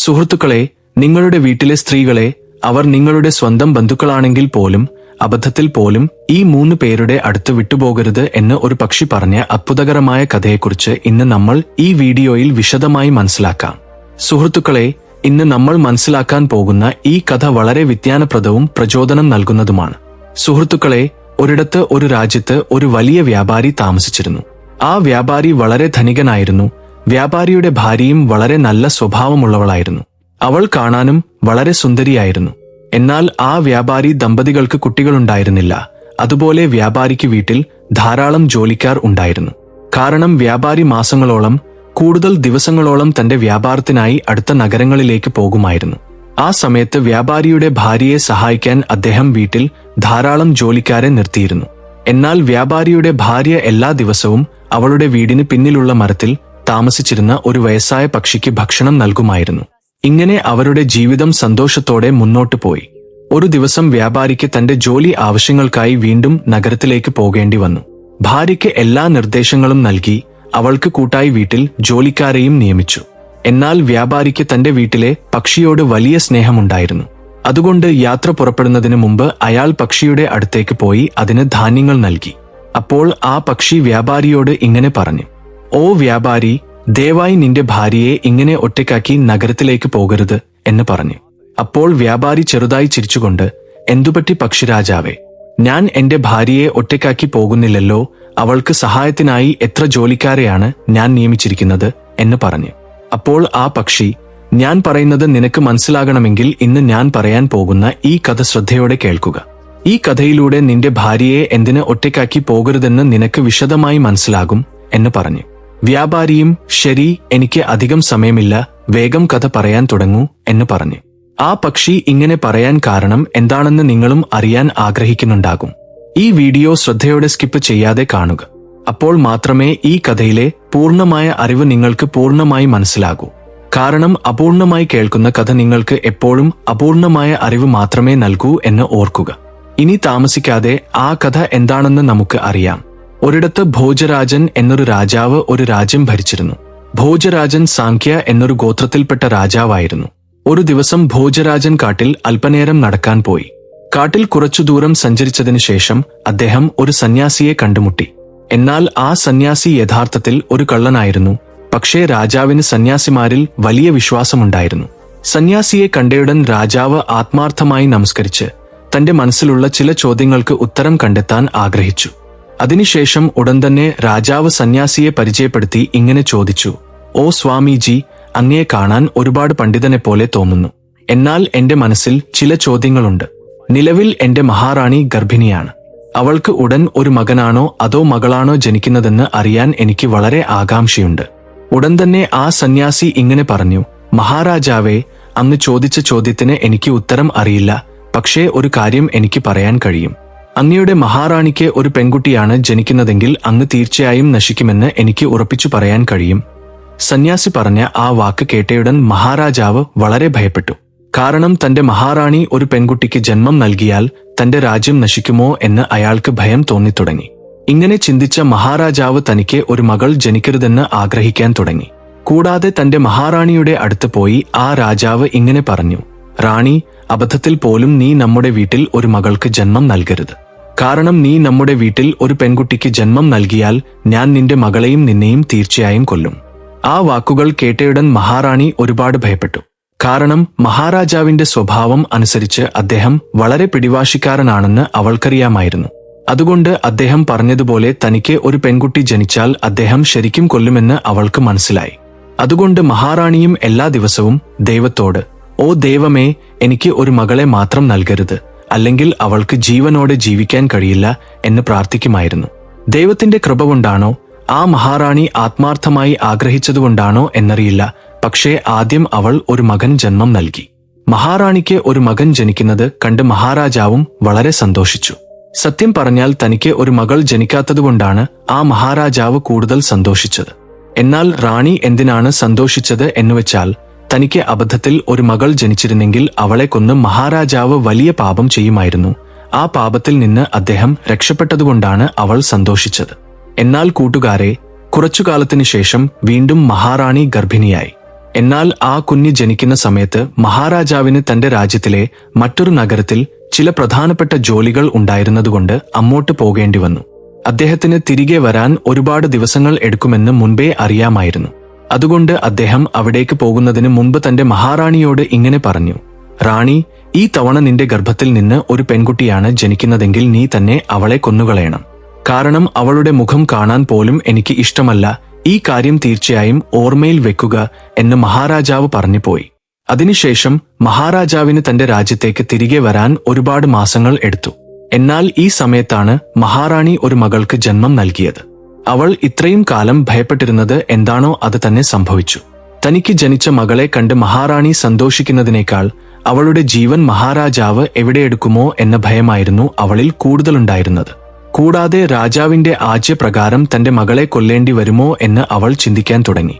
സുഹൃത്തുക്കളെ, നിങ്ങളുടെ വീട്ടിലെ സ്ത്രീകളെ, അവർ നിങ്ങളുടെ സ്വന്തം ബന്ധുക്കളാണെങ്കിൽ പോലും അബദ്ധത്തിൽ പോലും ഈ 3 പേരുടെ അടുത്ത് വിട്ടുപോകരുത് എന്ന് ഒരു പക്ഷി പറഞ്ഞ അത്ഭുതകരമായ കഥയെക്കുറിച്ച് ഇന്ന് നമ്മൾ ഈ വീഡിയോയിൽ വിശദമായി മനസ്സിലാക്കാം. സുഹൃത്തുക്കളെ, ഇന്ന് നമ്മൾ മനസ്സിലാക്കാൻ പോകുന്ന ഈ കഥ വളരെ വിജ്ഞാനപ്രദവും പ്രചോദനം നൽകുന്നതുമാണ്. സുഹൃത്തുക്കളെ, ഒരിടത്ത് ഒരു രാജ്യത്ത് ഒരു വലിയ വ്യാപാരി താമസിച്ചിരുന്നു. ആ വ്യാപാരി വളരെ ധനികനായിരുന്നു. വ്യാപാരിയുടെ ഭാര്യയും വളരെ നല്ല സ്വഭാവമുള്ളവളായിരുന്നു. അവൾ കാണാനും വളരെ സുന്ദരിയായിരുന്നു. എന്നാൽ ആ വ്യാപാരി ദമ്പതികൾക്ക് കുട്ടികളുണ്ടായിരുന്നില്ല. അതുപോലെ വ്യാപാരിക്ക് വീട്ടിൽ ധാരാളം ജോലിക്കാർ ഉണ്ടായിരുന്നു. കാരണം വ്യാപാരി മാസങ്ങളോളം, കൂടുതൽ ദിവസങ്ങളോളം തന്റെ വ്യാപാരത്തിനായി അടുത്ത നഗരങ്ങളിലേക്ക് പോകുമായിരുന്നു. ആ സമയത്ത് വ്യാപാരിയുടെ ഭാര്യയെ സഹായിക്കാൻ അദ്ദേഹം വീട്ടിൽ ധാരാളം ജോലിക്കാരെ നിർത്തിയിരുന്നു. എന്നാൽ വ്യാപാരിയുടെ ഭാര്യ എല്ലാ ദിവസവും അവളുടെ വീടിന് പിന്നിലുള്ള മരത്തിൽ താമസിച്ചിരുന്ന ഒരു വയസ്സായ പക്ഷിക്ക് ഭക്ഷണം നൽകുമായിരുന്നു. ഇങ്ങനെ അവരുടെ ജീവിതം സന്തോഷത്തോടെ മുന്നോട്ടു പോയി. ഒരു ദിവസം വ്യാപാരിക്ക് തന്റെ ജോലി ആവശ്യങ്ങൾക്കായി വീണ്ടും നഗരത്തിലേക്ക് പോകേണ്ടി വന്നു. ഭാര്യയ്ക്ക് എല്ലാ നിർദ്ദേശങ്ങളും നൽകി അവൾക്ക് കൂട്ടായി വീട്ടിൽ ജോലിക്കാരെയും നിയമിച്ചു. എന്നാൽ വ്യാപാരിക്ക് തന്റെ വീട്ടിലെ പക്ഷിയോട് വലിയ സ്നേഹമുണ്ടായിരുന്നു. അതുകൊണ്ട് യാത്ര പുറപ്പെടുന്നതിന് മുമ്പ് അയാൾ പക്ഷിയുടെ അടുത്തേക്ക് പോയി അതിന് ധാന്യങ്ങൾ നൽകി. അപ്പോൾ ആ പക്ഷി വ്യാപാരിയോട് ഇങ്ങനെ പറഞ്ഞു: "ഓ വ്യാപാരി, ദയവായി നിന്റെ ഭാര്യയെ ഇങ്ങനെ ഒറ്റയ്ക്കാക്കി നഗരത്തിലേക്ക് പോകരുത്" എന്ന് പറഞ്ഞു. അപ്പോൾ വ്യാപാരി ചെറുതായി ചിരിച്ചുകൊണ്ട്, "എന്തുപറ്റി പക്ഷിരാജാവേ, ഞാൻ എന്റെ ഭാര്യയെ ഒറ്റയ്ക്കാക്കി പോകുന്നില്ലല്ലോ. അവൾക്ക് സഹായത്തിനായി എത്ര ജോലിക്കാരെയാണ് ഞാൻ നിയമിച്ചിരിക്കുന്നത്" എന്ന് പറഞ്ഞു. അപ്പോൾ ആ പക്ഷി, "ഞാൻ പറയുന്നത് നിനക്ക് മനസ്സിലാകണമെങ്കിൽ ഇന്ന് ഞാൻ പറയാൻ പോകുന്ന ഈ കഥ ശ്രദ്ധയോടെ കേൾക്കുക. ഈ കഥയിലൂടെ നിന്റെ ഭാര്യയെ എന്തിന് ഒറ്റയ്ക്കാക്കി പോകരുതെന്ന് നിനക്ക് വിശദമായി മനസ്സിലാകും" എന്ന് പറഞ്ഞു. വ്യാപാരിയും, "ശരി, എനിക്ക് അധികം സമയമില്ല, വേഗം കഥ പറയാൻ തുടങ്ങൂ" എന്ന് പറഞ്ഞു. ആ പക്ഷി ഇങ്ങനെ പറയാൻ കാരണം എന്താണെന്ന് നിങ്ങളും അറിയാൻ ആഗ്രഹിക്കുന്നുണ്ടാകും. ഈ വീഡിയോ ശ്രദ്ധയോടെ സ്കിപ്പ് ചെയ്യാതെ കാണുക. അപ്പോൾ മാത്രമേ ഈ കഥയിലെ പൂർണ്ണമായ അറിവ് നിങ്ങൾക്ക് പൂർണ്ണമായി മനസ്സിലാകൂ. കാരണം അപൂർണമായി കേൾക്കുന്ന കഥ നിങ്ങൾക്ക് എപ്പോഴും അപൂർണമായ അറിവ് മാത്രമേ നൽകൂ എന്ന് ഓർക്കുക. ഇനി താമസിക്കാതെ ആ കഥ എന്താണെന്ന് നമുക്ക് അറിയാം. ഒരിടത്ത് ഭോജരാജൻ എന്നൊരു രാജാവ് ഒരു രാജ്യം ഭരിച്ചിരുന്നു. ഭോജരാജൻ സാംഖ്യ എന്നൊരു ഗോത്രത്തിൽപ്പെട്ട രാജാവായിരുന്നു. ഒരു ദിവസം ഭോജരാജൻ കാട്ടിൽ അല്പനേരം നടക്കാൻ പോയി. കാട്ടിൽ കുറച്ചു ദൂരം സഞ്ചരിച്ചതിനു ശേഷം അദ്ദേഹം ഒരു സന്യാസിയെ കണ്ടുമുട്ടി. എന്നാൽ ആ സന്യാസി യഥാർത്ഥത്തിൽ ഒരു കള്ളനായിരുന്നു. പക്ഷേ രാജാവിന് സന്യാസിമാരിൽ വലിയ വിശ്വാസമുണ്ടായിരുന്നു. സന്യാസിയെ കണ്ടയുടൻ രാജാവ് ആത്മാർത്ഥമായി നമസ്കരിച്ച് തന്റെ മനസ്സിലുള്ള ചില ചോദ്യങ്ങൾക്ക് ഉത്തരം കണ്ടെത്താൻ ആഗ്രഹിച്ചു. അതിനുശേഷം ഉടൻ തന്നെ രാജാവ് സന്യാസിയെ പരിചയപ്പെടുത്തി ഇങ്ങനെ ചോദിച്ചു: "ഓ സ്വാമിജി, അങ്ങയെ കാണാൻ ഒരുപാട് പണ്ഡിതനെപ്പോലെ തോന്നുന്നു. എന്നാൽ എന്റെ മനസ്സിൽ ചില ചോദ്യങ്ങളുണ്ട്. നിലവിൽ എന്റെ മഹാറാണി ഗർഭിണിയാണ്. അവൾക്ക് ഉടൻ ഒരു മകനാണോ അതോ മകളാണോ ജനിക്കുന്നതെന്ന് അറിയാൻ എനിക്ക് വളരെ ആകാംക്ഷയുണ്ട്." ഉടൻ തന്നെ ആ സന്യാസി ഇങ്ങനെ പറഞ്ഞു: "മഹാരാജാവേ, അങ്ങ് ചോദിച്ച ചോദ്യത്തിന് എനിക്ക് ഉത്തരം അറിയില്ല. പക്ഷേ ഒരു കാര്യം എനിക്ക് പറയാൻ കഴിയും. അങ്ങയുടെ മഹാറാണിക്ക് ഒരു പെൺകുട്ടിയാണ് ജനിക്കുന്നതെങ്കിൽ അങ്ങ് തീർച്ചയായും നശിക്കുമെന്ന് എനിക്ക് ഉറപ്പിച്ചു പറയാൻ കഴിയും." സന്യാസി പറഞ്ഞ ആ വാക്ക് കേട്ടയുടൻ മഹാരാജാവ് വളരെ ഭയപ്പെട്ടു. കാരണം തന്റെ മഹാറാണി ഒരു പെൺകുട്ടിക്ക് ജന്മം നൽകിയാൽ തന്റെ രാജ്യം നശിക്കുമോ എന്ന് അയാൾക്ക് ഭയം തോന്നിത്തുടങ്ങി. ഇങ്ങനെ ചിന്തിച്ച മഹാരാജാവ് തനിക്ക് ഒരു മകൾ ജനിക്കരുതെന്ന് ആഗ്രഹിക്കാൻ തുടങ്ങി. കൂടാതെ തന്റെ മഹാറാണിയുടെ അടുത്ത് പോയി ആ രാജാവ് ഇങ്ങനെ പറഞ്ഞു: "റാണി, അബദ്ധത്തിൽ പോലും നീ നമ്മുടെ വീട്ടിൽ ഒരു മകൾക്ക് ജന്മം നൽകരുത്. കാരണം നീ നമ്മുടെ വീട്ടിൽ ഒരു പെൺകുട്ടിക്ക് ജന്മം നൽകിയാൽ ഞാൻ നിന്റെ മകളെയും നിന്നെയും തീർച്ചയായും കൊല്ലും." ആ വാക്കുകൾ കേട്ടയുടൻ മഹാറാണി ഒരുപാട് ഭയപ്പെട്ടു. കാരണം മഹാരാജാവിന്റെ സ്വഭാവം അനുസരിച്ച് അദ്ദേഹം വളരെ പിടിവാശിക്കാരനാണെന്ന് അവൾക്കറിയാമായിരുന്നു. അതുകൊണ്ട് അദ്ദേഹം പറഞ്ഞതുപോലെ തനിക്ക് ഒരു പെൺകുട്ടി ജനിച്ചാൽ അദ്ദേഹം ശരിക്കും കൊല്ലുമെന്ന് അവൾക്ക് മനസ്സിലായി. അതുകൊണ്ട് മഹാറാണിയും എല്ലാ ദിവസവും ദൈവത്തോട്, "ഓ ദൈവമേ, എനിക്ക് ഒരു മകളെ മാത്രം നൽകരുത്, അല്ലെങ്കിൽ അവൾക്ക് ജീവനോടെ ജീവിക്കാൻ കഴിയില്ല" എന്ന് പ്രാർത്ഥിക്കുമായിരുന്നു. ദൈവത്തിന്റെ കൃപ കൊണ്ടാണോ, ആ മഹാറാണി ആത്മാർത്ഥമായി ആഗ്രഹിച്ചതുകൊണ്ടാണോ എന്നറിയില്ല, പക്ഷേ ആദ്യം അവൾ ഒരു മകൻ ജന്മം നൽകി. മഹാറാണിക്ക് ഒരു മകൻ ജനിക്കുന്നത് കണ്ട് മഹാരാജാവും വളരെ സന്തോഷിച്ചു. സത്യം പറഞ്ഞാൽ തനിക്ക് ഒരു മകൾ ജനിക്കാത്തതുകൊണ്ടാണ് ആ മഹാരാജാവ് കൂടുതൽ സന്തോഷിച്ചത്. എന്നാൽ റാണി എന്തിനാണ് സന്തോഷിച്ചത് എന്നുവെച്ചാൽ, തനിക്ക് അബദ്ധത്തിൽ ഒരു മകൾ ജനിച്ചിരുന്നെങ്കിൽ അവളെ കൊന്ന് മഹാരാജാവ് വലിയ പാപം ചെയ്യുമായിരുന്നു. ആ പാപത്തിൽ നിന്ന് അദ്ദേഹം രക്ഷപ്പെട്ടതുകൊണ്ടാണ് അവൾ സന്തോഷിച്ചത്. എന്നാൽ കൂട്ടുകാരെ, കുറച്ചുകാലത്തിനു ശേഷം വീണ്ടും മഹാറാണി ഗർഭിണിയായി. എന്നാൽ ആ കുഞ്ഞ് ജനിക്കുന്ന സമയത്ത് മഹാരാജാവിന് തന്റെ രാജ്യത്തിലെ മറ്റൊരു നഗരത്തിൽ ചില പ്രധാനപ്പെട്ട ജോലികൾ ഉണ്ടായിരുന്നതുകൊണ്ട് അങ്ങോട്ട് പോകേണ്ടി വന്നു. അദ്ദേഹത്തിന് തിരികെ വരാൻ ഒരുപാട് ദിവസങ്ങൾ എടുക്കുമെന്ന് മുൻപേ അറിയാമായിരുന്നു. അതുകൊണ്ട് അദ്ദേഹം അവിടേക്ക് പോകുന്നതിന് മുൻപ് തന്റെ മഹാറാണിയോട് ഇങ്ങനെ പറഞ്ഞു: റാണി, ഈ തവണ നിന്റെ ഗർഭത്തിൽ നിന്ന് ഒരു പെൺകുട്ടിയാണ് ജനിക്കുന്നതെങ്കിൽ നീ തന്നെ അവളെ കൊന്നുകളയണം. കാരണം അവളുടെ മുഖം കാണാൻ പോലും എനിക്ക് ഇഷ്ടമല്ല. ഈ കാര്യം തീർച്ചയായും ഓർമ്മയിൽ വെക്കുക എന്ന് മഹാരാജാവ് പറഞ്ഞുപോയി. അതിനുശേഷം മഹാരാജാവിന് തന്റെ രാജ്യത്തേക്ക് തിരികെ വരാൻ ഒരുപാട് മാസങ്ങൾ എടുത്തു. എന്നാൽ ഈ സമയത്താണ് മഹാറാണി ഒരു മകൾക്ക് ജന്മം നൽകിയത്. അവൾ ഇത്രയും കാലം ഭയപ്പെട്ടിരുന്നത് എന്താണോ അത് തന്നെ സംഭവിച്ചു. തനിക്ക് ജനിച്ച മകളെ കണ്ട് മഹാറാണി സന്തോഷിക്കുന്നതിനേക്കാൾ അവളുടെ ജീവൻ മഹാരാജാവ് എവിടെയെടുക്കുമോ എന്ന ഭയമായിരുന്നു അവളിൽ കൂടുതലുണ്ടായിരുന്നത്. കൂടാതെ രാജാവിന്റെ ആജ്ഞപ്രകാരം തന്റെ മകളെ കൊല്ലേണ്ടി വരുമോ എന്ന് അവൾ ചിന്തിക്കാൻ തുടങ്ങി.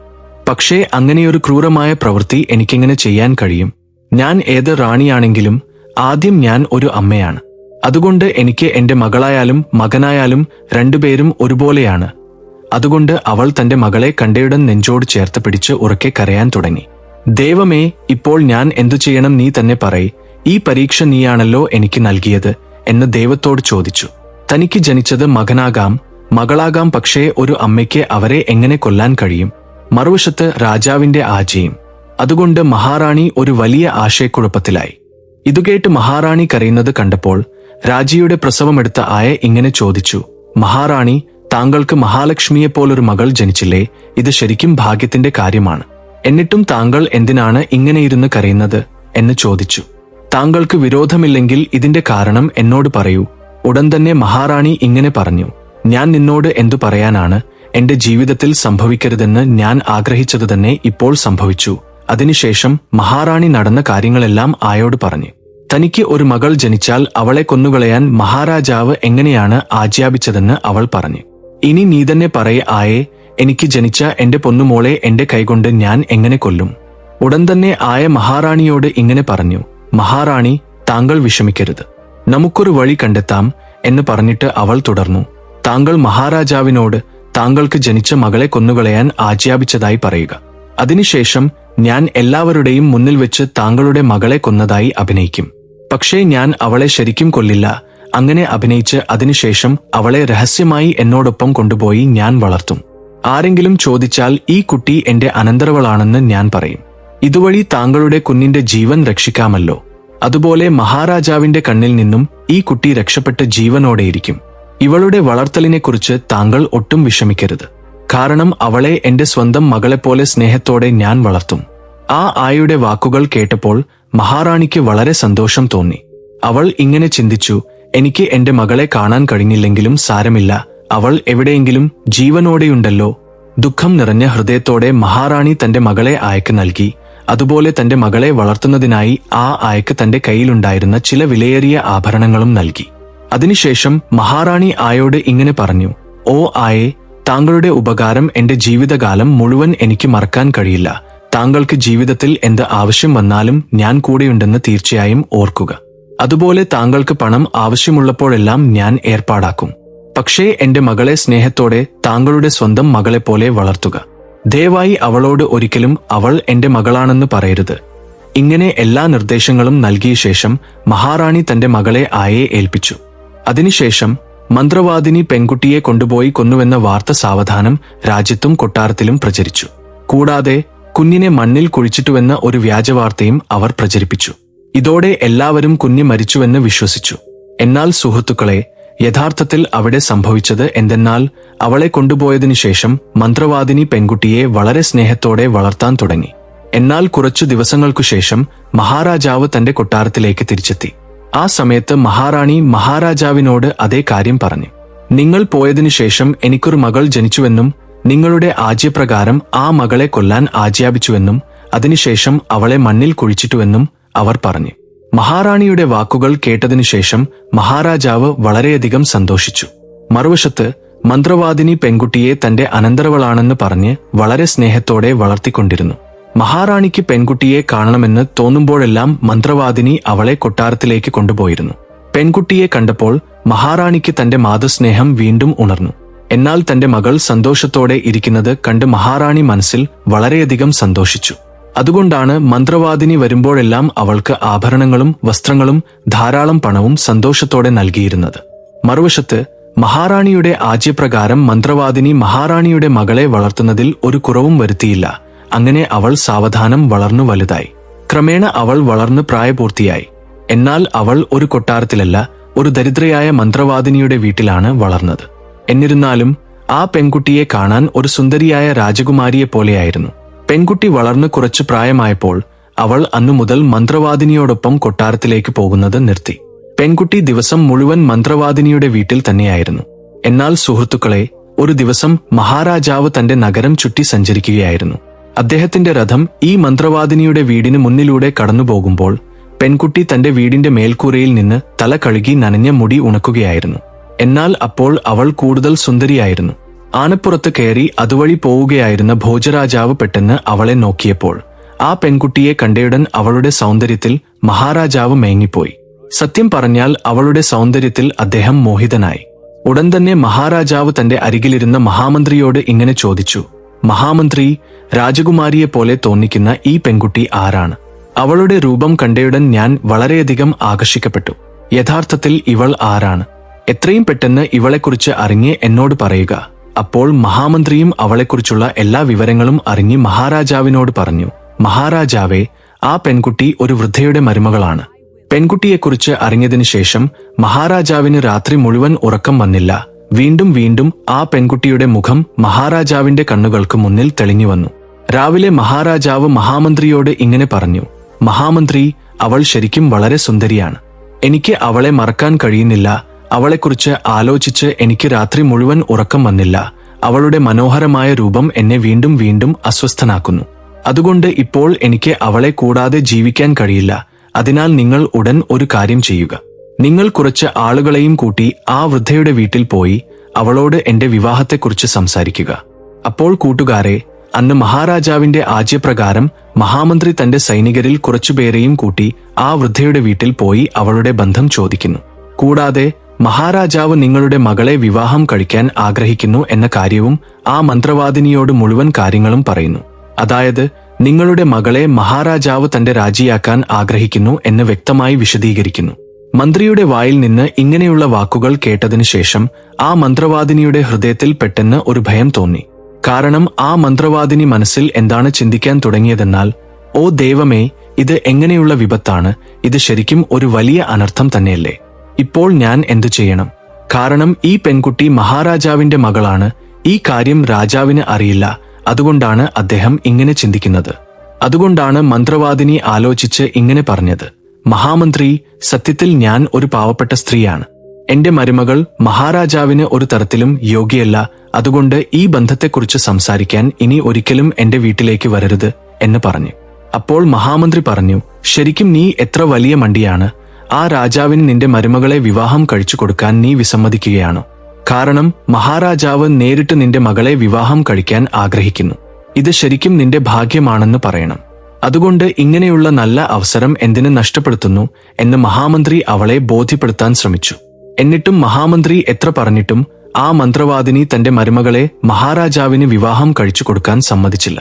പക്ഷേ അങ്ങനെയൊരു ക്രൂരമായ പ്രവൃത്തി എനിക്കെങ്ങനെ ചെയ്യാൻ കഴിയും? ഞാൻ ഏത് റാണിയാണെങ്കിലും ആദ്യം ഞാൻ ഒരു അമ്മയാണ്. അതുകൊണ്ട് എനിക്ക് എന്റെ മകളായാലും മകനായാലും രണ്ടുപേരും ഒരുപോലെയാണ്. അതുകൊണ്ട് അവൾ തന്റെ മകളെ കണ്ടയുടൻ നെഞ്ചോട് ചേർത്ത് പിടിച്ച് ഉറക്കെ കരയാൻ തുടങ്ങി. ദൈവമേ, ഇപ്പോൾ ഞാൻ എന്തു ചെയ്യണം? നീ തന്നെ പറയ്. ഈ പരീക്ഷ നീയാണല്ലോ എനിക്ക് നൽകിയത് എന്ന് ദൈവത്തോട് ചോദിച്ചു. തനിക്ക് ജനിച്ചത് മകനാകാം, മകളാകാം, പക്ഷേ ഒരു അമ്മയ്ക്ക് അവരെ എങ്ങനെ കൊല്ലാൻ കഴിയും? മറുവശത്ത് രാജാവിന്റെ ആജ്ഞയും. അതുകൊണ്ട് മഹാറാണി ഒരു വലിയ ആശയക്കുഴപ്പത്തിലായി. ഇതുകേട്ട് മഹാറാണി കരയുന്നത് കണ്ടപ്പോൾ രാജിയുടെ പ്രസവമെടുത്ത ആയ ഇങ്ങനെ ചോദിച്ചു: മഹാറാണി, താങ്കൾക്ക് മഹാലക്ഷ്മിയെപ്പോലൊരു മകൾ ജനിച്ചില്ലേ? ഇത് ശരിക്കും ഭാഗ്യത്തിന്റെ കാര്യമാണ്. എന്നിട്ടും താങ്കൾ എന്തിനാണ് ഇങ്ങനെയിരുന്ന് കരയുന്നത് എന്ന് ചോദിച്ചു. താങ്കൾക്ക് വിരോധമില്ലെങ്കിൽ ഇതിന്റെ കാരണം എന്നോട് പറയൂ. ഉടൻ തന്നെ മഹാറാണി ഇങ്ങനെ പറഞ്ഞു: ഞാൻ നിന്നോട് എന്തു പറയാനാണ്? എന്റെ ജീവിതത്തിൽ സംഭവിക്കരുതെന്ന് ഞാൻ ആഗ്രഹിച്ചത് തന്നെ ഇപ്പോൾ സംഭവിച്ചു. അതിനുശേഷം മഹാറാണി നടന്ന കാര്യങ്ങളെല്ലാം ആയോട് പറഞ്ഞു. തനിക്ക് ഒരു മകൾ ജനിച്ചാൽ അവളെ കൊന്നുകളയാൻ മഹാരാജാവ് എങ്ങനെയാണ് ആജ്ഞാപിച്ചതെന്ന് അവൾ പറഞ്ഞു. ഇനി നീ തന്നെ പറയ് ആയേ, എനിക്ക് ജനിച്ച എന്റെ പൊന്നുമോളെ എന്റെ കൈകൊണ്ട് ഞാൻ എങ്ങനെ കൊല്ലും? ഉടൻ തന്നെ ആയ മഹാറാണിയോട് ഇങ്ങനെ പറഞ്ഞു: മഹാറാണി, താങ്കൾ വിഷമിക്കരുത്, നമുക്കൊരു വഴി കണ്ടെത്താം എന്ന് പറഞ്ഞിട്ട് അവൾ തുടർന്നു: താങ്കൾ മഹാരാജാവിനോട് താങ്കൾക്ക് ജനിച്ച മകളെ കൊന്നുകളയാൻ ആജ്ഞാപിച്ചതായി പറയുക. അതിനുശേഷം ഞാൻ എല്ലാവരുടെയും മുന്നിൽ വെച്ച് താങ്കളുടെ മകളെ കൊന്നതായി അഭിനയിക്കും. പക്ഷേ ഞാൻ അവളെ ശരിക്കും കൊല്ലില്ല. അങ്ങനെ അഭിനയിച്ച് അതിനുശേഷം അവളെ രഹസ്യമായി എന്നോടൊപ്പം കൊണ്ടുപോയി ഞാൻ വളർത്തും. ആരെങ്കിലും ചോദിച്ചാൽ ഈ കുട്ടി എന്റെ അനന്തരവളാണെന്ന് ഞാൻ പറയും. ഇതുവഴി താങ്കളുടെ കുഞ്ഞിന്റെ ജീവൻ രക്ഷിക്കാമല്ലോ. അതുപോലെ മഹാരാജാവിന്റെ കണ്ണിൽ നിന്നും ഈ കുട്ടി രക്ഷപ്പെട്ട് ജീവനോടെയിരിക്കും. ഇവളുടെ വളർത്തലിനെക്കുറിച്ച് താങ്കൾ ഒട്ടും വിഷമിക്കരുത്. കാരണം അവളെ എന്റെ സ്വന്തം മകളെപ്പോലെ സ്നേഹത്തോടെ ഞാൻ വളർത്തും. ആ ആയയുടെ വാക്കുകൾ കേട്ടപ്പോൾ മഹാറാണിക്ക് വളരെ സന്തോഷം തോന്നി. അവൾ ഇങ്ങനെ ചിന്തിച്ചു: എനിക്ക് എന്റെ മകളെ കാണാൻ കഴിഞ്ഞില്ലെങ്കിലും സാരമില്ല, അവൾ എവിടെയെങ്കിലും ജീവനോടെയുണ്ടല്ലോ. ദുഃഖം നിറഞ്ഞ ഹൃദയത്തോടെ മഹാറാണി തന്റെ മകളെ ആയക്ക് നൽകി. അതുപോലെ തന്റെ മകളെ വളർത്തുന്നതിനായി ആ ആയക്ക് തന്റെ കയ്യിലുണ്ടായിരുന്ന ചില വിലയേറിയ ആഭരണങ്ങളും നൽകി. അതിനുശേഷം മഹാറാണി ആയോട് ഇങ്ങനെ പറഞ്ഞു: ഓ ആയേ, താങ്കളുടെ ഉപകാരം എന്റെ ജീവിതകാലം മുഴുവൻ എനിക്ക് മറക്കാൻ കഴിയില്ല. താങ്കൾക്ക് ജീവിതത്തിൽ എന്ത് ആവശ്യം വന്നാലും ഞാൻ കൂടെയുണ്ടെന്ന് തീർച്ചയായും ഓർക്കുക. അതുപോലെ താങ്കൾക്ക് പണം ആവശ്യമുള്ളപ്പോഴെല്ലാം ഞാൻ ഏർപ്പാടാക്കും. പക്ഷേ എന്റെ മകളെ സ്നേഹത്തോടെ താങ്കളുടെ സ്വന്തം മകളെപ്പോലെ വളർത്തുക. ദയവായി അവളോട് ഒരിക്കലും അവൾ എന്റെ മകളാണെന്ന് പറയരുത്. ഇങ്ങനെ എല്ലാ നിർദ്ദേശങ്ങളും നൽകിയ ശേഷം മഹാറാണി തന്റെ മകളെ ആയയെ ഏൽപ്പിച്ചു. അതിനുശേഷം മന്ത്രവാദിനി പെൺകുട്ടിയെ കൊണ്ടുപോയി കൊന്നുവെന്ന വാർത്ത സാവധാനം രാജ്യത്തും കൊട്ടാരത്തിലും പ്രചരിച്ചു. കൂടാതെ കുഞ്ഞിനെ മണ്ണിൽ കുഴിച്ചിട്ടുവെന്ന ഒരു വ്യാജവാർത്തയും അവർ പ്രചരിപ്പിച്ചു. ഇതോടെ എല്ലാവരും കുഞ്ഞ് മരിച്ചുവെന്ന് വിശ്വസിച്ചു. എന്നാൽ സുഹൃത്തുക്കളെ, യഥാർത്ഥത്തിൽ അവിടെ സംഭവിച്ചത് എന്തെന്നാൽ അവളെ കൊണ്ടുപോയതിനു ശേഷം മന്ത്രവാദിനി പെൺകുട്ടിയെ വളരെ സ്നേഹത്തോടെ വളർത്താൻ തുടങ്ങി. എന്നാൽ കുറച്ചു ദിവസങ്ങൾക്കു ശേഷം മഹാരാജാവ് തന്റെ കൊട്ടാരത്തിലേക്ക് തിരിച്ചെത്തി. ആ സമയത്ത് മഹാറാണി മഹാരാജാവിനോട് അതേ കാര്യം പറഞ്ഞു. നിങ്ങൾ പോയതിനു ശേഷം എനിക്കൊരു മകൾ ജനിച്ചുവെന്നും നിങ്ങളുടെ ആജ്ഞപ്രകാരം ആ മകളെ കൊല്ലാൻ ആജ്ഞാപിച്ചുവെന്നും അതിനുശേഷം അവളെ മണ്ണിൽ കുഴിച്ചിട്ടുവെന്നും അവർ പറഞ്ഞു. മഹാറാണിയുടെ വാക്കുകൾ കേട്ടതിനുശേഷം മഹാരാജാവ് വളരെയധികം സന്തോഷിച്ചു. മറുവശത്ത് മന്ത്രവാദിനി പെൺകുട്ടിയെ തന്റെ അനന്തരവളാണെന്ന് പറഞ്ഞ് വളരെ സ്നേഹത്തോടെ വളർത്തിക്കൊണ്ടിരുന്നു. മഹാറാണിക്ക് പെൺകുട്ടിയെ കാണണമെന്ന് തോന്നുമ്പോഴെല്ലാം മന്ത്രവാദിനി അവളെ കൊട്ടാരത്തിലേക്ക് കൊണ്ടുപോയിരുന്നു. പെൺകുട്ടിയെ കണ്ടപ്പോൾ മഹാറാണിക്ക് തന്റെ മാതൃസ്നേഹം വീണ്ടും ഉണർന്നു. എന്നാൽ തന്റെ മകൾ സന്തോഷത്തോടെ ഇരിക്കുന്നത് കണ്ട് മഹാറാണി മനസ്സിൽ വളരെയധികം സന്തോഷിച്ചു. അതുകൊണ്ടാണ് മന്ത്രവാദിനി വരുമ്പോഴെല്ലാം അവൾക്ക് ആഭരണങ്ങളും വസ്ത്രങ്ങളും ധാരാളം പണവും സന്തോഷത്തോടെ നൽകിയിരുന്നത്. മറുവശത്ത് മഹാറാണിയുടെ ആജ്ഞപ്രകാരം മന്ത്രവാദിനി മഹാറാണിയുടെ മകളെ വളർത്തുന്നതിൽ ഒരു കുറവും വരുത്തിയില്ല. അങ്ങനെ അവൾ സാവധാനം വളർന്നു വലുതായി. ക്രമേണ അവൾ വളർന്ന് പ്രായപൂർത്തിയായി. എന്നാൽ അവൾ ഒരു കൊട്ടാരത്തിലല്ല, ഒരു ദരിദ്രയായ മന്ത്രവാദിനിയുടെ വീട്ടിലാണ് വളർന്നത്. എന്നിരുന്നാലും ആ പെൺകുട്ടിയെ കാണാൻ ഒരു സുന്ദരിയായ രാജകുമാരിയെ പോലെയായിരുന്നു. പെൺകുട്ടി വളർന്ന് കുറച്ചു പ്രായമായപ്പോൾ അവൾ അന്നുമുതൽ മന്ത്രവാദിനിയോടൊപ്പം കൊട്ടാരത്തിലേക്ക് പോകുന്നത് നിർത്തി. പെൺകുട്ടി ദിവസം മുഴുവൻ മന്ത്രവാദിനിയുടെ വീട്ടിൽ തന്നെയായിരുന്നു. എന്നാൽ സുഹൃത്തുക്കളെ, ഒരു ദിവസം മഹാരാജാവ് തന്റെ നഗരം ചുറ്റി സഞ്ചരിക്കുകയായിരുന്നു. അദ്ദേഹത്തിന്റെ രഥം ഈ മന്ത്രവാദിനിയുടെ വീടിന് മുന്നിലൂടെ കടന്നുപോകുമ്പോൾ പെൺകുട്ടി തന്റെ വീടിന്റെ മേൽക്കൂരയിൽ നിന്ന് തല കഴുകി നനഞ്ഞ മുടി ഉണക്കുകയായിരുന്നു. എന്നാൽ അപ്പോൾ അവൾ കൂടുതൽ സുന്ദരിയായിരുന്നു. ആനപ്പുറത്ത് കയറി അതുവഴി പോവുകയായിരുന്ന ഭോജരാജാവ് പെട്ടെന്ന് അവളെ നോക്കിയപ്പോൾ ആ പെൺകുട്ടിയെ കണ്ടയുടൻ അവളുടെ സൗന്ദര്യത്തിൽ മഹാരാജാവ് മയങ്ങിപ്പോയി. സത്യം പറഞ്ഞാൽ അവളുടെ സൗന്ദര്യത്തിൽ അദ്ദേഹം മോഹിതനായി. ഉടൻ തന്നെ മഹാരാജാവ് തന്റെ അരികിലിരുന്ന മഹാമന്ത്രിയോട് ഇങ്ങനെ ചോദിച്ചു: മഹാമന്ത്രി, രാജകുമാരിയെപ്പോലെ തോന്നിക്കുന്ന ഈ പെൺകുട്ടി ആരാണ്? അവളുടെ രൂപം കണ്ടയുടൻ ഞാൻ വളരെയധികം ആകർഷിക്കപ്പെട്ടു. യഥാർത്ഥത്തിൽ ഇവൾ ആരാണ്? എത്രയും പെട്ടെന്ന് ഇവളെക്കുറിച്ച് അറിഞ്ഞ് എന്നോട് പറയുക. അപ്പോൾ മഹാമന്ത്രിയും അവളെക്കുറിച്ചുള്ള എല്ലാ വിവരങ്ങളും അറിഞ്ഞ് മഹാരാജാവിനോട് പറഞ്ഞു: മഹാരാജാവേ, ആ പെൺകുട്ടി ഒരു വൃദ്ധയുടെ മരുമകളാണ്. പെൺകുട്ടിയെക്കുറിച്ച് അറിഞ്ഞതിനു ശേഷം മഹാരാജാവിന് രാത്രി മുഴുവൻ ഉറക്കം വന്നില്ല. വീണ്ടും വീണ്ടും ആ പെൺകുട്ടിയുടെ മുഖം മഹാരാജാവിന്റെ കണ്ണുകൾക്ക് മുന്നിൽ തെളിഞ്ഞു വന്നു. രാവിലെ മഹാരാജാവ് മഹാമന്ത്രിയോട് ഇങ്ങനെ പറഞ്ഞു: മഹാമന്ത്രി, അവൾ ശരിക്കും വളരെ സുന്ദരിയാണ്. എനിക്ക് അവളെ മറക്കാൻ കഴിയുന്നില്ല. അവളെക്കുറിച്ച് ആലോചിച്ച് എനിക്ക് രാത്രി മുഴുവൻ ഉറക്കം വന്നില്ല. അവളുടെ മനോഹരമായ രൂപം എന്നെ വീണ്ടും വീണ്ടും അസ്വസ്ഥനാക്കുന്നു. അതുകൊണ്ട് ഇപ്പോൾ എനിക്ക് അവളെ കൂടാതെ ജീവിക്കാൻ കഴിയില്ല. അതിനാൽ നിങ്ങൾ ഉടൻ ഒരു കാര്യം ചെയ്യുക. നിങ്ങൾ കുറച്ച് ആളുകളെയും കൂട്ടി ആ വൃദ്ധയുടെ വീട്ടിൽ പോയി അവളോട് എന്റെ വിവാഹത്തെക്കുറിച്ച് സംസാരിക്കുക. അപ്പോൾ കൂട്ടുകാരെ, അന്ന് മഹാരാജാവിന്റെ ആജ്ഞപ്രകാരം മഹാമന്ത്രി തന്റെ സൈനികരിൽ കുറച്ചുപേരെയും കൂട്ടി ആ വൃദ്ധയുടെ വീട്ടിൽ പോയി അവളുടെ ബന്ധം ചോദിക്കുന്നു. കൂടാതെ മഹാരാജാവ് നിങ്ങളുടെ മകളെ വിവാഹം കഴിക്കാൻ ആഗ്രഹിക്കുന്നു എന്ന കാര്യവും ആ മന്ത്രവാദിനിയോട് മുഴുവൻ കാര്യങ്ങളും പറയുന്നു. അതായത് നിങ്ങളുടെ മകളെ മഹാരാജാവ് തന്റെ രാജിയാക്കാൻ ആഗ്രഹിക്കുന്നു എന്ന് വ്യക്തമായി വിശദീകരിക്കുന്നു. മന്ത്രിയുടെ വായിൽ നിന്ന് ഇങ്ങനെയുള്ള വാക്കുകൾ കേട്ടതിനു ശേഷം ആ മന്ത്രവാദിനിയുടെ ഹൃദയത്തിൽ പെട്ടെന്ന് ഒരു ഭയം തോന്നി. കാരണം ആ മന്ത്രവാദിനി മനസ്സിൽ എന്താണ് ചിന്തിക്കാൻ തുടങ്ങിയതെന്നാൽ, ഓ ദൈവമേ, ഇത് എങ്ങനെയുള്ള വിപത്താണ്? ഇത് ശരിക്കും ഒരു വലിയ അനർത്ഥം തന്നെയല്ലേ? ഇപ്പോൾ ഞാൻ എന്തു ചെയ്യണം? കാരണം ഈ പെൺകുട്ടി മഹാരാജാവിന്റെ മകളാണ്. ഈ കാര്യം രാജാവിന് അറിയില്ല. അതുകൊണ്ടാണ് അദ്ദേഹം ഇങ്ങനെ ചിന്തിക്കുന്നത്. അതുകൊണ്ടാണ് മന്ത്രവാദിനി ആലോചിച്ച് ഇങ്ങനെ പറഞ്ഞത്: മഹാമന്ത്രി, സത്യത്തിൽ ഞാൻ ഒരു പാവപ്പെട്ട സ്ത്രീയാണ്. എന്റെ മരുമകൾ മഹാരാജാവിന് ഒരു തരത്തിലും യോഗ്യയല്ല. അതുകൊണ്ട് ഈ ബന്ധത്തെക്കുറിച്ച് സംസാരിക്കാൻ ഇനി ഒരിക്കലും എന്റെ വീട്ടിലേക്ക് വരരുത് എന്ന് പറഞ്ഞു. അപ്പോൾ മഹാമന്ത്രി പറഞ്ഞു: ശരിക്കും നീ എത്ര വലിയ മണ്ടിയാണ്! ആ രാജാവിന് നിന്റെ മരുമകളെ വിവാഹം കഴിച്ചു കൊടുക്കാൻ നീ വിസമ്മതിക്കുകയാണോ? കാരണം മഹാരാജാവ് നേരിട്ട് നിന്റെ മകളെ വിവാഹം കഴിക്കാൻ ആഗ്രഹിക്കുന്നു. ഇത് ശരിക്കും നിന്റെ ഭാഗ്യമാണെന്ന് പറയണം. അതുകൊണ്ട് ഇങ്ങനെയുള്ള നല്ല അവസരം എന്തിനു നഷ്ടപ്പെടുത്തുന്നു എന്ന് മഹാമന്ത്രി അവളെ ബോധ്യപ്പെടുത്താൻ ശ്രമിച്ചു. എന്നിട്ടും മഹാമന്ത്രി എത്ര പറഞ്ഞിട്ടും ആ മന്ത്രവാദിനി തന്റെ മരുമകളെ മഹാരാജാവിന് വിവാഹം കഴിച്ചു കൊടുക്കാൻ സമ്മതിച്ചില്ല.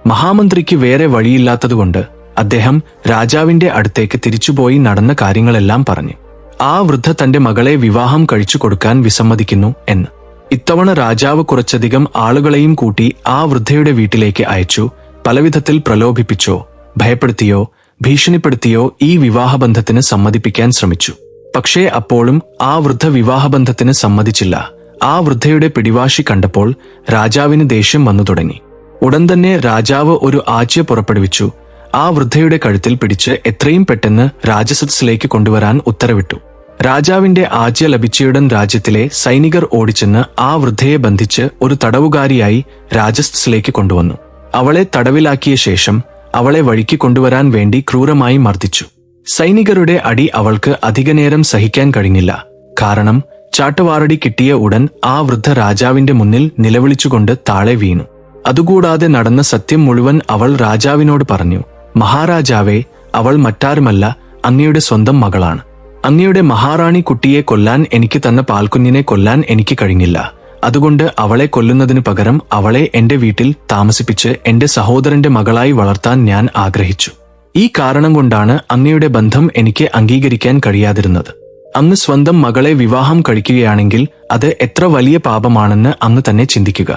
മഹാമന്ത്രിക്ക് വേറെ വഴിയില്ലാത്തതുകൊണ്ട് അദ്ദേഹം രാജാവിന്റെ അടുത്തേക്ക് തിരിച്ചുപോയി നടന്ന കാര്യങ്ങളെല്ലാം പറഞ്ഞു. ആ വൃദ്ധ തന്റെ മകളെ വിവാഹം കഴിച്ചു കൊടുക്കാൻ വിസമ്മതിക്കുന്നു എന്ന്. ഇത്തവണ രാജാവ് കുറച്ചധികം ആളുകളെയും കൂട്ടി ആ വൃദ്ധയുടെ വീട്ടിലേക്ക് അയച്ചു. പലവിധത്തിൽ പ്രലോഭിപ്പിച്ചോ, ഭയപ്പെടുത്തിയോ, ഭീഷണിപ്പെടുത്തിയോ ഈ വിവാഹബന്ധത്തിന് സമ്മതിപ്പിക്കാൻ ശ്രമിച്ചു. പക്ഷേ അപ്പോഴും ആ വൃദ്ധ വിവാഹബന്ധത്തിന് സമ്മതിച്ചില്ല. ആ വൃദ്ധയുടെ പിടിവാശി കണ്ടപ്പോൾ രാജാവിന് ദേഷ്യം വന്നു തുടങ്ങി. ഉടൻ തന്നെ രാജാവ് ഒരു ആജ്ഞ പുറപ്പെടുവിച്ചു. ആ വൃദ്ധയുടെ കഴുത്തിൽ പിടിച്ച് എത്രയും പെട്ടെന്ന് രാജസദസ്സിലേക്ക് കൊണ്ടുവരാൻ ഉത്തരവിട്ടു. രാജാവിന്റെ ആജ്ഞ ലഭിച്ചയുടൻ രാജ്യത്തിലെ സൈനികർ ഓടിച്ചെന്ന് ആ വൃദ്ധയെ ബന്ധിച്ച് ഒരു തടവുകാരിയായി രാജസദസ്സിലേക്ക് കൊണ്ടുവന്നു. അവളെ തടവിലാക്കിയ ശേഷം അവളെ വഴിക്ക് കൊണ്ടുവരാൻ വേണ്ടി ക്രൂരമായി മർദ്ദിച്ചു. സൈനികരുടെ അടി അവൾക്ക് അധികനേരം സഹിക്കാൻ കഴിഞ്ഞില്ല. കാരണം ചാട്ടുവാറടി കിട്ടിയ ഉടൻ ആ വൃദ്ധ രാജാവിന്റെ മുന്നിൽ നിലവിളിച്ചുകൊണ്ട് താഴെ വീണു. അതുകൂടാതെ നടന്ന സത്യം മുഴുവൻ അവൾ രാജാവിനോട് പറഞ്ഞു. മഹാരാജാവേ, അവൾ മറ്റാരുമല്ല, അങ്ങയുടെ സ്വന്തം മകളാണ്. അങ്ങയുടെ മഹാറാണി കുട്ടിയെ കൊല്ലാൻ എനിക്ക് തന്ന പാൽക്കുഞ്ഞിനെ കൊല്ലാൻ എനിക്ക് കഴിഞ്ഞില്ല. അതുകൊണ്ട് അവളെ കൊല്ലുന്നതിനു പകരം അവളെ എന്റെ വീട്ടിൽ താമസിപ്പിച്ച് എന്റെ സഹോദരന്റെ മകളായി വളർത്താൻ ഞാൻ ആഗ്രഹിച്ചു. ഈ കാരണം കൊണ്ടാണ് അങ്ങയുടെ ബന്ധം എനിക്ക് അംഗീകരിക്കാൻ കഴിയാതിരുന്നത്. അങ്ങ് സ്വന്തം മകളെ വിവാഹം കഴിക്കുകയാണെങ്കിൽ അത് എത്ര വലിയ പാപമാണെന്ന് അങ്ങ് തന്നെ ചിന്തിക്കുക.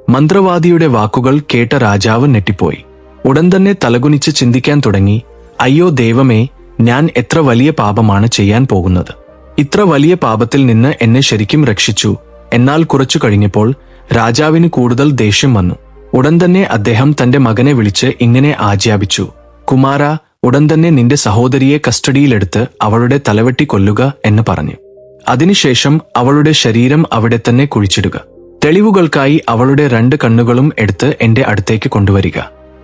മന്ത്രവാദിയുടെ വാക്കുകൾ കേട്ട രാജാവ് ഞെട്ടിപ്പോയി. ഉടൻ തന്നെ തലകുനിച്ച് ചിന്തിക്കാൻ തുടങ്ങി. അയ്യോ ദൈവമേ, ഞാൻ എത്ര വലിയ പാപമാണ് ചെയ്യാൻ പോകുന്നത്. ഇത്ര വലിയ പാപത്തിൽ നിന്ന് എന്നെ ശരിക്കും രക്ഷിച്ചു. എന്നാൽ കുറച്ചു കഴിഞ്ഞപ്പോൾ രാജാവിന് കൂടുതൽ ദേഷ്യം വന്നു. ഉടൻ തന്നെ അദ്ദേഹം തന്റെ മകനെ വിളിച്ച് ഇങ്ങനെ ആജ്ഞാപിച്ചു. കുമാര, ഉടൻ തന്നെ നിന്റെ സഹോദരിയെ കസ്റ്റഡിയിലെടുത്ത് അവളുടെ തലവെട്ടി കൊല്ലുക എന്ന് പറഞ്ഞു. അതിനുശേഷം അവളുടെ ശരീരം അവിടെ തന്നെ കുഴിച്ചിടുക. തെളിവുകൾക്കായി അവളുടെ 2 കണ്ണുകളും എടുത്ത് എന്റെ അടുത്തേക്ക് കൊണ്ടുവരിക.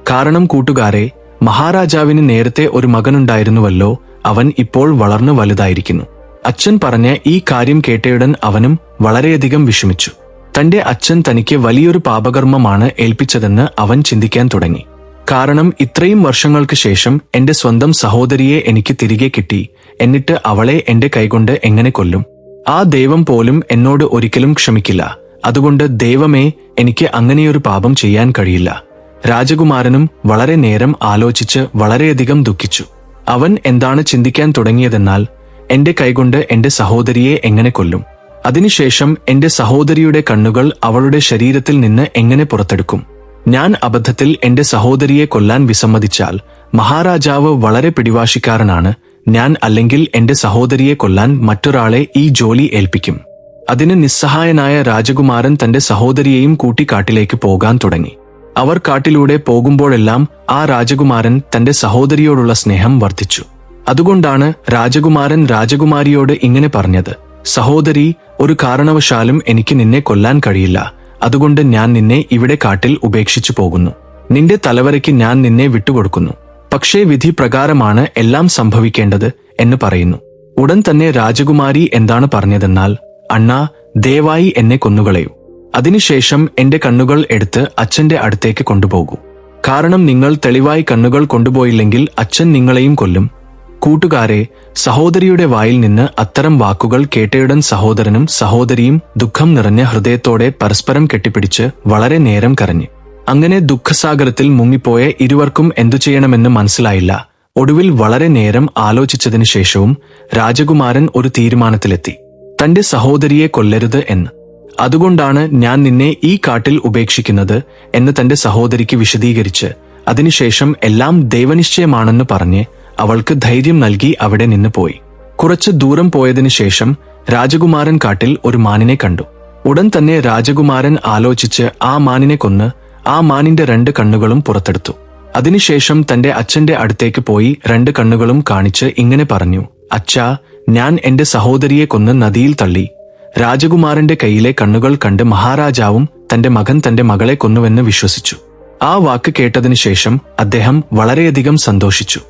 കാരണം കൂട്ടുകാരെ, മഹാരാജാവിന് നേരത്തെ ഒരു മകനുണ്ടായിരുന്നുവല്ലോ, അവൻ ഇപ്പോൾ വളർന്നു വലുതായിരിക്കുന്നു. അച്ഛൻ പറഞ്ഞ ഈ കാര്യം കേട്ടയുടൻ അവനും വളരെയധികം വിഷമിച്ചു. തന്റെ അച്ഛൻ തനിക്ക് വലിയൊരു പാപകർമ്മമാണ് ഏൽപ്പിച്ചതെന്ന് അവൻ ചിന്തിക്കാൻ തുടങ്ങി. കാരണം ഇത്രയും വർഷങ്ങൾക്ക് ശേഷം എന്റെ സ്വന്തം സഹോദരിയെ എനിക്ക് തിരികെ കിട്ടി. എന്നിട്ട് അവളെ എന്റെ കൈകൊണ്ട് എങ്ങനെ കൊല്ലും? ആ ദൈവം പോലും എന്നോട് ഒരിക്കലും ക്ഷമിക്കില്ല. അതുകൊണ്ട് ദൈവമേ, എനിക്ക് അങ്ങനെയൊരു പാപം ചെയ്യാൻ കഴിയില്ല. രാജകുമാരനും വളരെ നേരം ആലോചിച്ച് വളരെയധികം ദുഃഖിച്ചു. അവൻ എന്താണ് ചിന്തിക്കാൻ തുടങ്ങിയതെന്നാൽ, എന്റെ കൈകൊണ്ട് എന്റെ സഹോദരിയെ എങ്ങനെ കൊല്ലും? അതിനുശേഷം എന്റെ സഹോദരിയുടെ കണ്ണുകൾ അവളുടെ ശരീരത്തിൽ നിന്ന് എങ്ങനെ പുറത്തെടുക്കും? ഞാൻ അബദ്ധത്തിൽ എന്റെ സഹോദരിയെ കൊല്ലാൻ വിസമ്മതിച്ചാൽ മഹാരാജാവ് വളരെ പിടിവാശിക്കാരനാണ്. ഞാൻ അല്ലെങ്കിൽ എന്റെ സഹോദരിയെ കൊല്ലാൻ മറ്റൊരാളെ ഈ ജോലി ഏൽപ്പിക്കും. അതിന് നിസ്സഹായനായ രാജകുമാരൻ തന്റെ സഹോദരിയെയും കൂട്ടി കാട്ടിലേക്ക് പോകാൻ തുടങ്ങി. അവർ കാട്ടിലൂടെ പോകുമ്പോഴെല്ലാം ആ രാജകുമാരൻ തന്റെ സഹോദരിയോടുള്ള സ്നേഹം വർദ്ധിച്ചു. അതുകൊണ്ടാണ് രാജകുമാരൻ രാജകുമാരിയോട് ഇങ്ങനെ പറഞ്ഞത്. സഹോദരി, ഒരു കാരണവശാലും എനിക്ക് നിന്നെ കൊല്ലാൻ കഴിയില്ല. അതുകൊണ്ട് ഞാൻ നിന്നെ ഇവിടെ കാട്ടിൽ ഉപേക്ഷിച്ചു പോകുന്നു. നിന്റെ തലവരയ്ക്ക് ഞാൻ നിന്നെ വിട്ടുകൊടുക്കുന്നു. പക്ഷേ വിധി പ്രകാരമാണ് എല്ലാം സംഭവിക്കേണ്ടത് എന്ന് പറയുന്നു. ഉടൻ തന്നെ രാജകുമാരി എന്താണ് പറഞ്ഞതെന്നാൽ, അണ്ണാ, ദയവായി എന്നെ കൊന്നുകളയൂ. അതിനുശേഷം എന്റെ കണ്ണുകൾ എടുത്ത് അച്ഛന്റെ അടുത്തേക്ക് കൊണ്ടുപോകൂ. കാരണം നിങ്ങൾ തെളിവായി കണ്ണുകൾ കൊണ്ടുപോയില്ലെങ്കിൽ അച്ഛൻ നിങ്ങളെയും കൊല്ലും. കൂട്ടുകാരെ, സഹോദരിയുടെ വായിൽ നിന്ന് അത്തരം വാക്കുകൾ കേട്ടയുടൻ സഹോദരനും സഹോദരിയും ദുഃഖം നിറഞ്ഞ ഹൃദയത്തോടെ പരസ്പരം കെട്ടിപ്പിടിച്ച് വളരെ നേരം കരഞ്ഞു. അങ്ങനെ ദുഃഖസാഗരത്തിൽ മുങ്ങിപ്പോയ ഇരുവർക്കും എന്തു ചെയ്യണമെന്ന് മനസ്സിലായില്ല. ഒടുവിൽ വളരെ നേരം ആലോചിച്ചതിനു ശേഷവും രാജകുമാരൻ ഒരു തീരുമാനത്തിലെത്തി. തന്റെ സഹോദരിയെ കൊല്ലരുത് എന്ന്. അതുകൊണ്ടാണ് ഞാൻ നിന്നെ ഈ കാട്ടിൽ ഉപേക്ഷിക്കുന്നത് എന്ന് തന്റെ സഹോദരിക്ക് വിശദീകരിച്ച് അതിനുശേഷം എല്ലാം ദൈവനിശ്ചയമാണെന്ന് പറഞ്ഞ് അവൾക്ക് ധൈര്യം നൽകി അവിടെ നിന്ന് പോയി. കുറച്ച് ദൂരം പോയതിനു ശേഷം രാജകുമാരൻ കാട്ടിൽ ഒരു മാനിനെ കണ്ടു. ഉടൻ തന്നെ രാജകുമാരൻ ആലോചിച്ച് ആ മാനിനെ കൊന്ന് ആ മാനിന്റെ 2 കണ്ണുകളും പുറത്തെടുത്തു. അതിനുശേഷം തന്റെ അച്ഛന്റെ അടുത്തേക്ക് പോയി 2 കണ്ണുകളും കാണിച്ച് ഇങ്ങനെ പറഞ്ഞു. അച്ഛാ, ഞാൻ എന്റെ സഹോദരിയെ കൊന്ന് നദിയിൽ തള്ളി. രാജകുമാരന്റെ കയ്യിലെ കണ്ണുകൾ കണ്ട് മഹാരാജാവും തന്റെ മകൻ തന്റെ മകളെ കൊന്നുവെന്ന് വിശ്വസിച്ചു. ആ വാക്ക് കേട്ടതിനു ശേഷം അദ്ദേഹം വളരെയധികം സന്തോഷിച്ചു.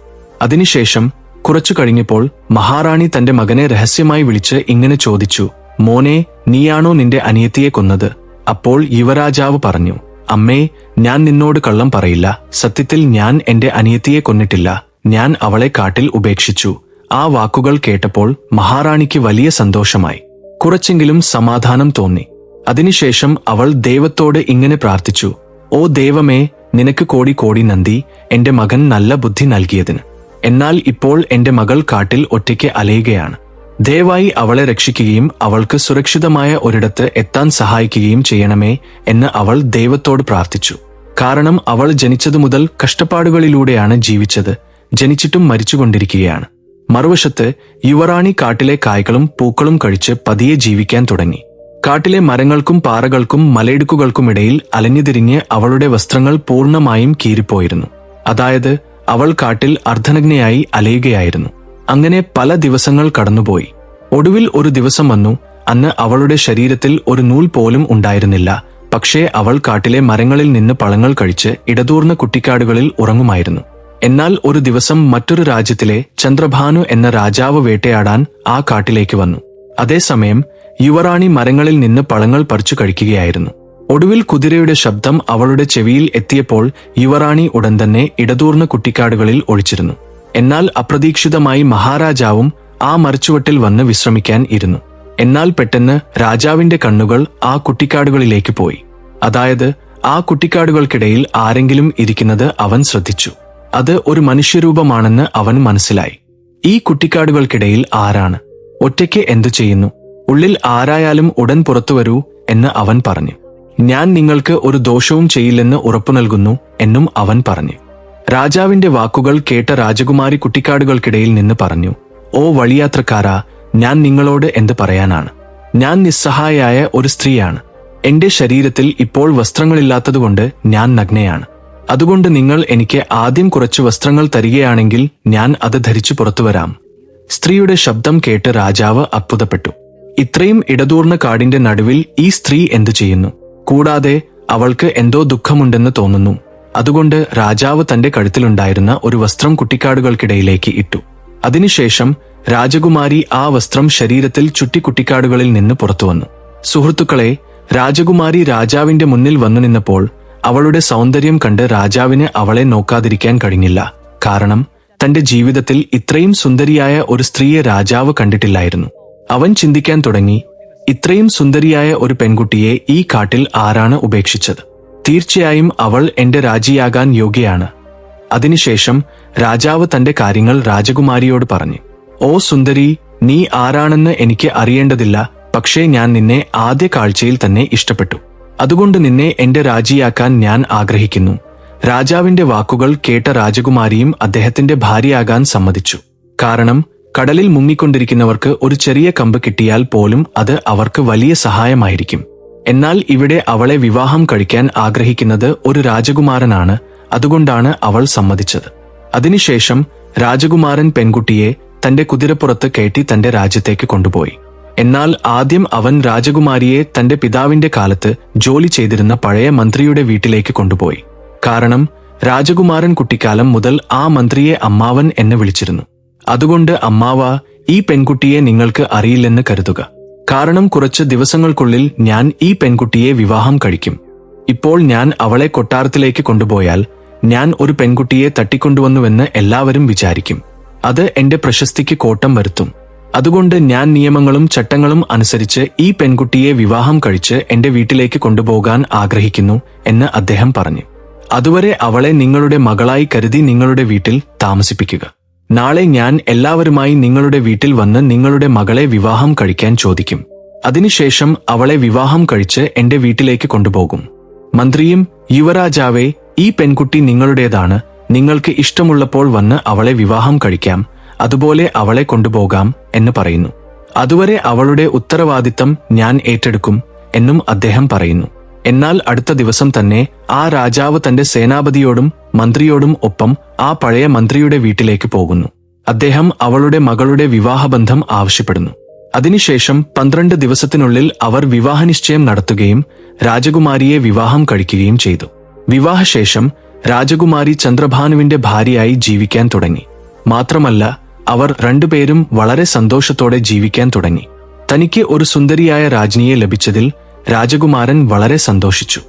അതിനുശേഷം കുറച്ചു കഴിഞ്ഞപ്പോൾ മഹാറാണി തന്റെ മകനെ രഹസ്യമായി വിളിച്ച് ഇങ്ങനെ ചോദിച്ചു. മോനെ, നീയാണോ നിന്റെ അനിയത്തിയെ കൊന്നത്? അപ്പോൾ യുവരാജാവ് പറഞ്ഞു. അമ്മേ, ഞാൻ നിന്നോട് കള്ളം പറയില്ല. സത്യത്തിൽ ഞാൻ എന്റെ അനിയത്തിയെ കൊന്നിട്ടില്ല. ഞാൻ അവളെ കാട്ടിൽ ഉപേക്ഷിച്ചു. ആ വാക്കുകൾ കേട്ടപ്പോൾ മഹാറാണിക്ക് വലിയ സന്തോഷമായി. കുറച്ചെങ്കിലും സമാധാനം തോന്നി. അതിനുശേഷം അവൾ ദൈവത്തോട് ഇങ്ങനെ പ്രാർത്ഥിച്ചു. ഓ ദൈവമേ, നിനക്ക് കോടി കോടി നന്ദി, എന്റെ മകൻ നല്ല ബുദ്ധി നൽകിയതിന്. എന്നാൽ ഇപ്പോൾ എന്റെ മകൾ കാട്ടിൽ ഒറ്റയ്ക്ക് അലയുകയാണ്. ദയവായി അവളെ രക്ഷിക്കുകയും അവൾക്ക് സുരക്ഷിതമായ ഒരിടത്ത് എത്താൻ സഹായിക്കുകയും ചെയ്യണമേ എന്ന് അവൾ ദൈവത്തോട് പ്രാർത്ഥിച്ചു. കാരണം അവൾ ജനിച്ചതു മുതൽ കഷ്ടപ്പാടുകളിലൂടെയാണ് ജീവിച്ചത്. ജനിച്ചിട്ടും മരിച്ചുകൊണ്ടിരിക്കുകയാണ്. മറുവശത്ത് യുവറാണി കാട്ടിലെ കായ്കളും പൂക്കളും കഴിച്ച് പതിയെ ജീവിക്കാൻ തുടങ്ങി. കാട്ടിലെ മരങ്ങൾക്കും പാറകൾക്കും മലയിടുക്കുകൾക്കുമിടയിൽ അലഞ്ഞുതിരിഞ്ഞ് അവളുടെ വസ്ത്രങ്ങൾ പൂർണ്ണമായും കീറിപ്പോയിരുന്നു. അതായത് അവൾ കാട്ടിൽ അർദ്ധനഗ്നയായി അലയുകയായിരുന്നു. അങ്ങനെ പല ദിവസങ്ങൾ കടന്നുപോയി. ഒടുവിൽ ഒരു ദിവസം വന്നു. അന്ന് അവളുടെ ശരീരത്തിൽ ഒരു നൂൽ പോലും ഉണ്ടായിരുന്നില്ല. പക്ഷേ അവൾ കാട്ടിലെ മരങ്ങളിൽ നിന്ന് പഴങ്ങൾ കഴിച്ച് ഇടതൂർന്ന കുട്ടിക്കാടുകളിൽ ഉറങ്ങുമായിരുന്നു. എന്നാൽ ഒരു ദിവസം മറ്റൊരു രാജ്യത്തിലെ ചന്ദ്രഭാനു എന്ന രാജാവ് വേട്ടയാടാൻ ആ കാട്ടിലേക്ക് വന്നു. അതേസമയം യുവറാണി മരങ്ങളിൽ നിന്ന് പഴങ്ങൾ പറിച്ചു കഴിക്കുകയായിരുന്നു. ഒടുവിൽ കുതിരയുടെ ശബ്ദം അവളുടെ ചെവിയിൽ എത്തിയപ്പോൾ യുവറാണി ഉടൻ തന്നെ ഇടതൂർന്ന കുട്ടിക്കാടുകളിൽ ഒളിച്ചിരുന്നു. എന്നാൽ അപ്രതീക്ഷിതമായി മഹാരാജാവും ആ മരച്ചുവട്ടിൽ വന്ന് വിശ്രമിക്കാൻ ഇരുന്നു. എന്നാൽ പെട്ടെന്ന് രാജാവിന്റെ കണ്ണുകൾ ആ കുട്ടിക്കാടുകളിലേക്ക് പോയി. അതായത് ആ കുട്ടിക്കാടുകൾക്കിടയിൽ ആരെങ്കിലും ഇരിക്കുന്നത് അവൻ ശ്രദ്ധിച്ചു. അത് ഒരു മനുഷ്യരൂപമാണെന്ന് അവൻ മനസ്സിലായി. ഈ കുട്ടിക്കാടുകൾക്കിടയിൽ ആരാണ്? ഒറ്റയ്ക്ക് എന്തു ചെയ്യുന്നു? ഉള്ളിൽ ആരായാലും ഉടൻ പുറത്തുവരൂ എന്ന് അവൻ പറഞ്ഞു. ഞാൻ നിങ്ങൾക്ക് ഒരു ദോഷവും ചെയ്യില്ലെന്ന് ഉറപ്പു നൽകുന്നു എന്നും അവൻ പറഞ്ഞു. രാജാവിന്റെ വാക്കുകൾ കേട്ട രാജകുമാരി കുട്ടിക്കാടുകൾക്കിടയിൽ നിന്ന് പറഞ്ഞു, ഓ വഴിയാത്രക്കാരാ, ഞാൻ നിങ്ങളോട് എന്ത് പറയാനാണ്? ഞാൻ നിസ്സഹായയായ ഒരു സ്ത്രീയാണ്. എന്റെ ശരീരത്തിൽ ഇപ്പോൾ വസ്ത്രങ്ങളില്ലാത്തതുകൊണ്ട് ഞാൻ നഗ്നയാണ്. അതുകൊണ്ട് നിങ്ങൾ എനിക്ക് ആദ്യം കുറച്ച് വസ്ത്രങ്ങൾ തരികയാണെങ്കിൽ ഞാൻ അത് ധരിച്ചു പുറത്തുവരാം. സ്ത്രീയുടെ ശബ്ദം കേട്ട് രാജാവ് അത്ഭുതപ്പെട്ടു. ഇത്രയും ഇടതൂർന്ന കാടിന്റെ നടുവിൽ ഈ സ്ത്രീ എന്തു ചെയ്യുന്നു? കൂടാതെ അവൾക്ക് എന്തോ ദുഃഖമുണ്ടെന്ന് തോന്നുന്നു. അതുകൊണ്ട് രാജാവ് തന്റെ കഴുത്തിലുണ്ടായിരുന്ന ഒരു വസ്ത്രം കുട്ടിക്കാടുകൾക്കിടയിലേക്ക് ഇട്ടു. അതിനുശേഷം രാജകുമാരി ആ വസ്ത്രം ശരീരത്തിൽ ചുറ്റി കുട്ടിക്കാടുകളിൽ നിന്ന് പുറത്തുവന്നു. സുഹൃത്തുക്കളെ, രാജകുമാരി രാജാവിന്റെ മുന്നിൽ വന്നു നിന്നപ്പോൾ അവളുടെ സൗന്ദര്യം കണ്ട് രാജാവിന് അവളെ നോക്കാതിരിക്കാൻ കഴിഞ്ഞില്ല. കാരണം തന്റെ ജീവിതത്തിൽ ഇത്രയും സുന്ദരിയായ ഒരു സ്ത്രീയെ രാജാവ് കണ്ടിട്ടില്ലായിരുന്നു. അവൻ ചിന്തിക്കാൻ തുടങ്ങി, ഇത്രയും സുന്ദരിയായ ഒരു പെൺകുട്ടിയെ ഈ കാട്ടിൽ ആരാണ് ഉപേക്ഷിച്ചത്? തീർച്ചയായും അവൾ എന്റെ രാജിയാകാൻ യോഗ്യയാണ്. അതിനുശേഷം രാജാവ് തന്റെ കാര്യങ്ങൾ രാജകുമാരിയോട് പറഞ്ഞു. ഓ സുന്ദരി, നീ ആരാണെന്ന് എനിക്ക് അറിയേണ്ടതില്ല. പക്ഷേ ഞാൻ നിന്നെ ആദ്യ കാഴ്ചയിൽ തന്നെ ഇഷ്ടപ്പെട്ടു. അതുകൊണ്ട് നിന്നെ എന്റെ രാജിയാക്കാൻ ഞാൻ ആഗ്രഹിക്കുന്നു. രാജാവിന്റെ വാക്കുകൾ കേട്ട രാജകുമാരിയും അദ്ദേഹത്തിന്റെ ഭാര്യയാകാൻ സമ്മതിച്ചു. കാരണം കടലിൽ മുങ്ങിക്കൊണ്ടിരിക്കുന്നവർക്ക് ഒരു ചെറിയ കമ്പ് കിട്ടിയാൽ പോലും അത് അവർക്ക് വലിയ സഹായമായിരിക്കും. എന്നാൽ ഇവിടെ അവളെ വിവാഹം കഴിക്കാൻ ആഗ്രഹിക്കുന്നത് ഒരു രാജകുമാരനാണ്. അതുകൊണ്ടാണ് അവൾ സമ്മതിച്ചത്. അതിനുശേഷം രാജകുമാരൻ പെൺകുട്ടിയെ തന്റെ കുതിരപ്പുറത്ത് കയറ്റി തന്റെ രാജ്യത്തേക്ക് കൊണ്ടുപോയി. എന്നാൽ ആദ്യം അവൻ രാജകുമാരിയെ തന്റെ പിതാവിന്റെ കാലത്ത് ജോലി ചെയ്തിരുന്ന പഴയ മന്ത്രിയുടെ വീട്ടിലേക്ക് കൊണ്ടുപോയി. കാരണം രാജകുമാരൻ കുട്ടിക്കാലം മുതൽ ആ മന്ത്രിയെ അമ്മാവൻ എന്ന് വിളിച്ചിരുന്നു. അതുകൊണ്ട് അമ്മാവ, ഈ പെൺകുട്ടിയെ നിങ്ങൾക്ക് അറിയില്ലെന്ന് കരുതുക. കാരണം കുറച്ച് ദിവസങ്ങൾക്കുള്ളിൽ ഞാൻ ഈ പെൺകുട്ടിയെ വിവാഹം കഴിക്കും. ഇപ്പോൾ ഞാൻ അവളെ കൊട്ടാരത്തിലേക്ക് കൊണ്ടുപോയാൽ ഞാൻ ഒരു പെൺകുട്ടിയെ തട്ടിക്കൊണ്ടുവന്നുവെന്ന് എല്ലാവരും വിചാരിക്കും. അത് എന്റെ പ്രശസ്തിക്ക് കോട്ടം വരുത്തും. അതുകൊണ്ട് ഞാൻ നിയമങ്ങളും ചട്ടങ്ങളും അനുസരിച്ച് ഈ പെൺകുട്ടിയെ വിവാഹം കഴിച്ച് എന്റെ വീട്ടിലേക്ക് കൊണ്ടുപോകാൻ ആഗ്രഹിക്കുന്നു എന്ന് അദ്ദേഹം പറഞ്ഞു. അതുവരെ അവളെ നിങ്ങളുടെ മകളായി കരുതി നിങ്ങളുടെ വീട്ടിൽ താമസിപ്പിക്കുക. നാളെ ഞാൻ എല്ലാവരുമായി നിങ്ങളുടെ വീട്ടിൽ വന്ന് നിങ്ങളുടെ മകളെ വിവാഹം കഴിക്കാൻ ചോദിക്കും. അതിനുശേഷം അവളെ വിവാഹം കഴിച്ച് എന്റെ വീട്ടിലേക്ക് കൊണ്ടുപോകും. മന്ത്രിയും, യുവരാജാവേ, ഈ പെൺകുട്ടി നിങ്ങളുടേതാണ്. നിങ്ങൾക്ക് ഇഷ്ടമുള്ളപ്പോൾ വന്ന് അവളെ വിവാഹം കഴിക്കാം. അതുപോലെ അവളെ കൊണ്ടുപോകാം എന്ന് പറയുന്നു. അതുവരെ അവളുടെ ഉത്തരവാദിത്തം ഞാൻ ഏറ്റെടുക്കും എന്നും അദ്ദേഹം പറയുന്നു. എന്നാൽ അടുത്ത ദിവസം തന്നെ ആ രാജാവ് തന്റെ സേനാപതിയോടും മന്ത്രിയോടും ഒപ്പം ആ പഴയ മന്ത്രിയുടെ വീട്ടിലേക്ക് പോകുന്നു. അദ്ദേഹം അവളുടെ മകളുടെ വിവാഹബന്ധം ആവശ്യപ്പെടുന്നു. അതിനുശേഷം 12 ദിവസത്തിനുള്ളിൽ അവർ വിവാഹനിശ്ചയം നടത്തുകയും രാജകുമാരിയെ വിവാഹം കഴിക്കുകയും ചെയ്തു. വിവാഹശേഷം രാജകുമാരി ചന്ദ്രഭാനുവിന്റെ ഭാര്യയായി ജീവിക്കാൻ തുടങ്ങി. മാത്രമല്ല, അവർ രണ്ടുപേരും വളരെ സന്തോഷത്തോടെ ജീവിക്കാൻ തുടങ്ങി. തനിക്ക് ഒരു സുന്ദരിയായ രാജ്ഞിയെ ലഭിച്ചതിൽ രാജകുമാരൻ വളരെ സന്തോഷിച്ചു.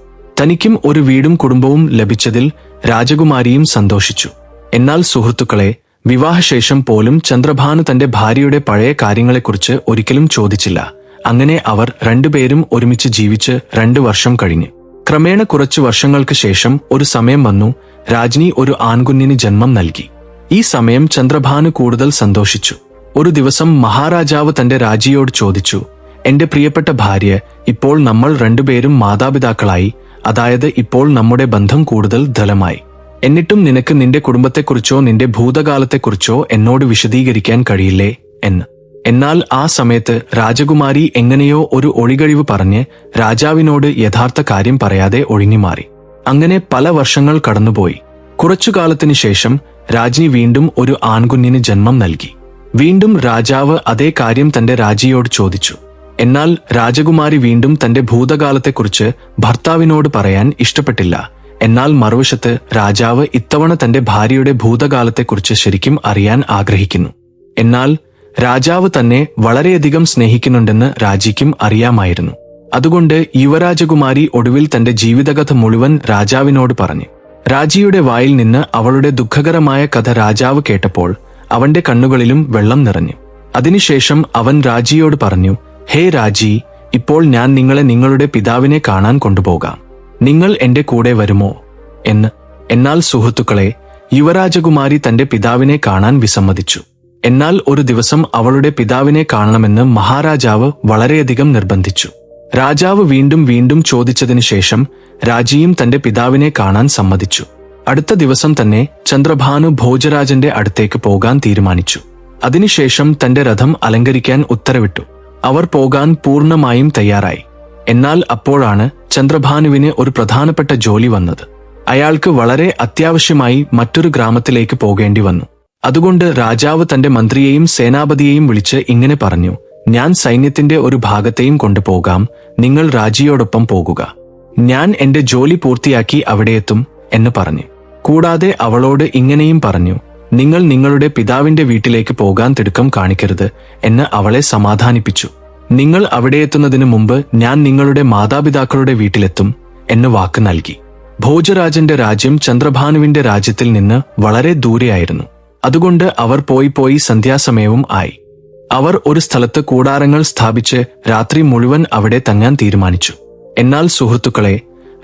തനിക്കും ഒരു വീടും കുടുംബവും ലഭിച്ചതിൽ രാജകുമാരിയും സന്തോഷിച്ചു. എന്നാൽ സുഹൃത്തുക്കളെ, വിവാഹശേഷം പോലും ചന്ദ്രഭാനു തന്റെ ഭാര്യയുടെ പഴയ കാര്യങ്ങളെക്കുറിച്ച് ഒരിക്കലും ചോദിച്ചില്ല. അങ്ങനെ അവർ രണ്ടുപേരും ഒരുമിച്ച് ജീവിച്ച് 2 വർഷം കഴിഞ്ഞു. ക്രമേണ കുറച്ചു വർഷങ്ങൾക്ക് ശേഷം ഒരു സമയം വന്നു. രാജ്ഞി ഒരു ആൺകുഞ്ഞിന് ജന്മം നൽകി. ഈ സമയം ചന്ദ്രഭാനു കൂടുതൽ സന്തോഷിച്ചു. ഒരു ദിവസം മഹാരാജാവ് തന്റെ രാജ്ഞിയോട് ചോദിച്ചു, എന്റെ പ്രിയപ്പെട്ട ഭാര്യ, ഇപ്പോൾ നമ്മൾ രണ്ടുപേരും മാതാപിതാക്കളായി. അതായത് ഇപ്പോൾ നമ്മുടെ ബന്ധം കൂടുതൽ ദൃഢമായി. എന്നിട്ടും നിനക്ക് നിന്റെ കുടുംബത്തെക്കുറിച്ചോ നിന്റെ ഭൂതകാലത്തെക്കുറിച്ചോ എന്നോട് വിശദീകരിക്കാൻ കഴിയില്ലേ എന്ന്. എന്നാൽ ആ സമയത്ത് രാജകുമാരി എങ്ങനെയോ ഒരു ഒഴികഴിവ് പറഞ്ഞ് രാജാവിനോട് യഥാർത്ഥ കാര്യം പറയാതെ ഒഴിഞ്ഞുമാറി. അങ്ങനെ പല വർഷങ്ങൾ കടന്നുപോയി. കുറച്ചുകാലത്തിനു ശേഷം രാജ്ഞി വീണ്ടും ഒരു ആൺകുഞ്ഞിന് ജന്മം നൽകി. വീണ്ടും രാജാവ് അതേ കാര്യം തന്റെ രാജ്ഞിയോട് ചോദിച്ചു. എന്നാൽ രാജകുമാരി വീണ്ടും തന്റെ ഭൂതകാലത്തെക്കുറിച്ച് ഭർത്താവിനോട് പറയാൻ ഇഷ്ടപ്പെട്ടില്ല. എന്നാൽ മറുവശത്ത് രാജാവ് ഇത്തവണ തന്റെ ഭാര്യയുടെ ഭൂതകാലത്തെക്കുറിച്ച് ശരിക്കും അറിയാൻ ആഗ്രഹിക്കുന്നു. എന്നാൽ രാജാവ് തന്നെ വളരെയധികം സ്നേഹിക്കുന്നുണ്ടെന്ന് രാജ്ഞിക്കും അറിയാമായിരുന്നു. അതുകൊണ്ട് യുവരാജകുമാരി ഒടുവിൽ തന്റെ ജീവിതകഥ മുഴുവൻ രാജാവിനോട് പറഞ്ഞു. രാജ്ഞിയുടെ വായിൽ നിന്ന് അവളുടെ ദുഃഖകരമായ കഥ രാജാവ് കേട്ടപ്പോൾ അവന്റെ കണ്ണുകളിലും വെള്ളം നിറഞ്ഞു. അതിനുശേഷം അവൻ രാജ്ഞിയോട് പറഞ്ഞു, ഹേ രാജി, ഇപ്പോൾ ഞാൻ നിങ്ങളെ നിങ്ങളുടെ പിതാവിനെ കാണാൻ കൊണ്ടുപോകാം. നിങ്ങൾ എന്റെ കൂടെ വരുമോ എന്ന്. എന്നാൽ സുഹൃത്തുക്കളെ, യുവരാജകുമാരി തന്റെ പിതാവിനെ കാണാൻ വിസമ്മതിച്ചു. എന്നാൽ ഒരു ദിവസം അവളുടെ പിതാവിനെ കാണണമെന്ന് മഹാരാജാവ് വളരെയധികം നിർബന്ധിച്ചു. രാജാവ് വീണ്ടും വീണ്ടും ചോദിച്ചതിനു ശേഷം രാജിയും തന്റെ പിതാവിനെ കാണാൻ സമ്മതിച്ചു. അടുത്ത ദിവസം തന്നെ ചന്ദ്രഭാനു ഭോജരാജന്റെ അടുത്തേക്ക് പോകാൻ തീരുമാനിച്ചു. അതിനുശേഷം തന്റെ രഥം അലങ്കരിക്കാൻ ഉത്തരവിട്ടു. അവർ പോകാൻ പൂർണ്ണമായും തയ്യാറായി. എന്നാൽ അപ്പോഴാണ് ചന്ദ്രഭാനുവിന് ഒരു പ്രധാനപ്പെട്ട ജോലി വന്നത്. അയാൾക്ക് വളരെ അത്യാവശ്യമായി മറ്റൊരു ഗ്രാമത്തിലേക്ക് പോകേണ്ടി വന്നു. അതുകൊണ്ട് രാജാവ് തന്റെ മന്ത്രിയെയും സേനാപതിയെയും വിളിച്ച് ഇങ്ങനെ പറഞ്ഞു: ഞാൻ സൈന്യത്തിന്റെ ഒരു ഭാഗത്തെയും കൊണ്ടുപോകാം, നിങ്ങൾ രാജിയോടൊപ്പം പോകുക. ഞാൻ എന്റെ ജോലി പൂർത്തിയാക്കി അവിടെയെത്തും എന്ന് പറഞ്ഞു. കൂടാതെ അവളോട് ഇങ്ങനെയും പറഞ്ഞു: നിങ്ങൾ നിങ്ങളുടെ പിതാവിന്റെ വീട്ടിലേക്ക് പോകാൻ തിടുക്കം കാണിക്കരുത് എന്ന് അവളെ സമാധാനിപ്പിച്ചു. നിങ്ങൾ അവിടെയെത്തുന്നതിനു മുമ്പ് ഞാൻ നിങ്ങളുടെ മാതാപിതാക്കളുടെ വീട്ടിലെത്തും എന്ന് വാക്ക് നൽകി. ഭോജരാജന്റെ രാജ്യം ചന്ദ്രഭാനുവിന്റെ രാജ്യത്തിൽ നിന്ന് വളരെ ദൂരെയായിരുന്നു. അതുകൊണ്ട് അവർ പോയി സന്ധ്യാസമയവും ആയി. അവർ ഒരു സ്ഥലത്ത് കൂടാരങ്ങൾ സ്ഥാപിച്ച് രാത്രി മുഴുവൻ അവിടെ തങ്ങാൻ തീരുമാനിച്ചു. എന്നാൽ സുഹൃത്തുക്കളെ,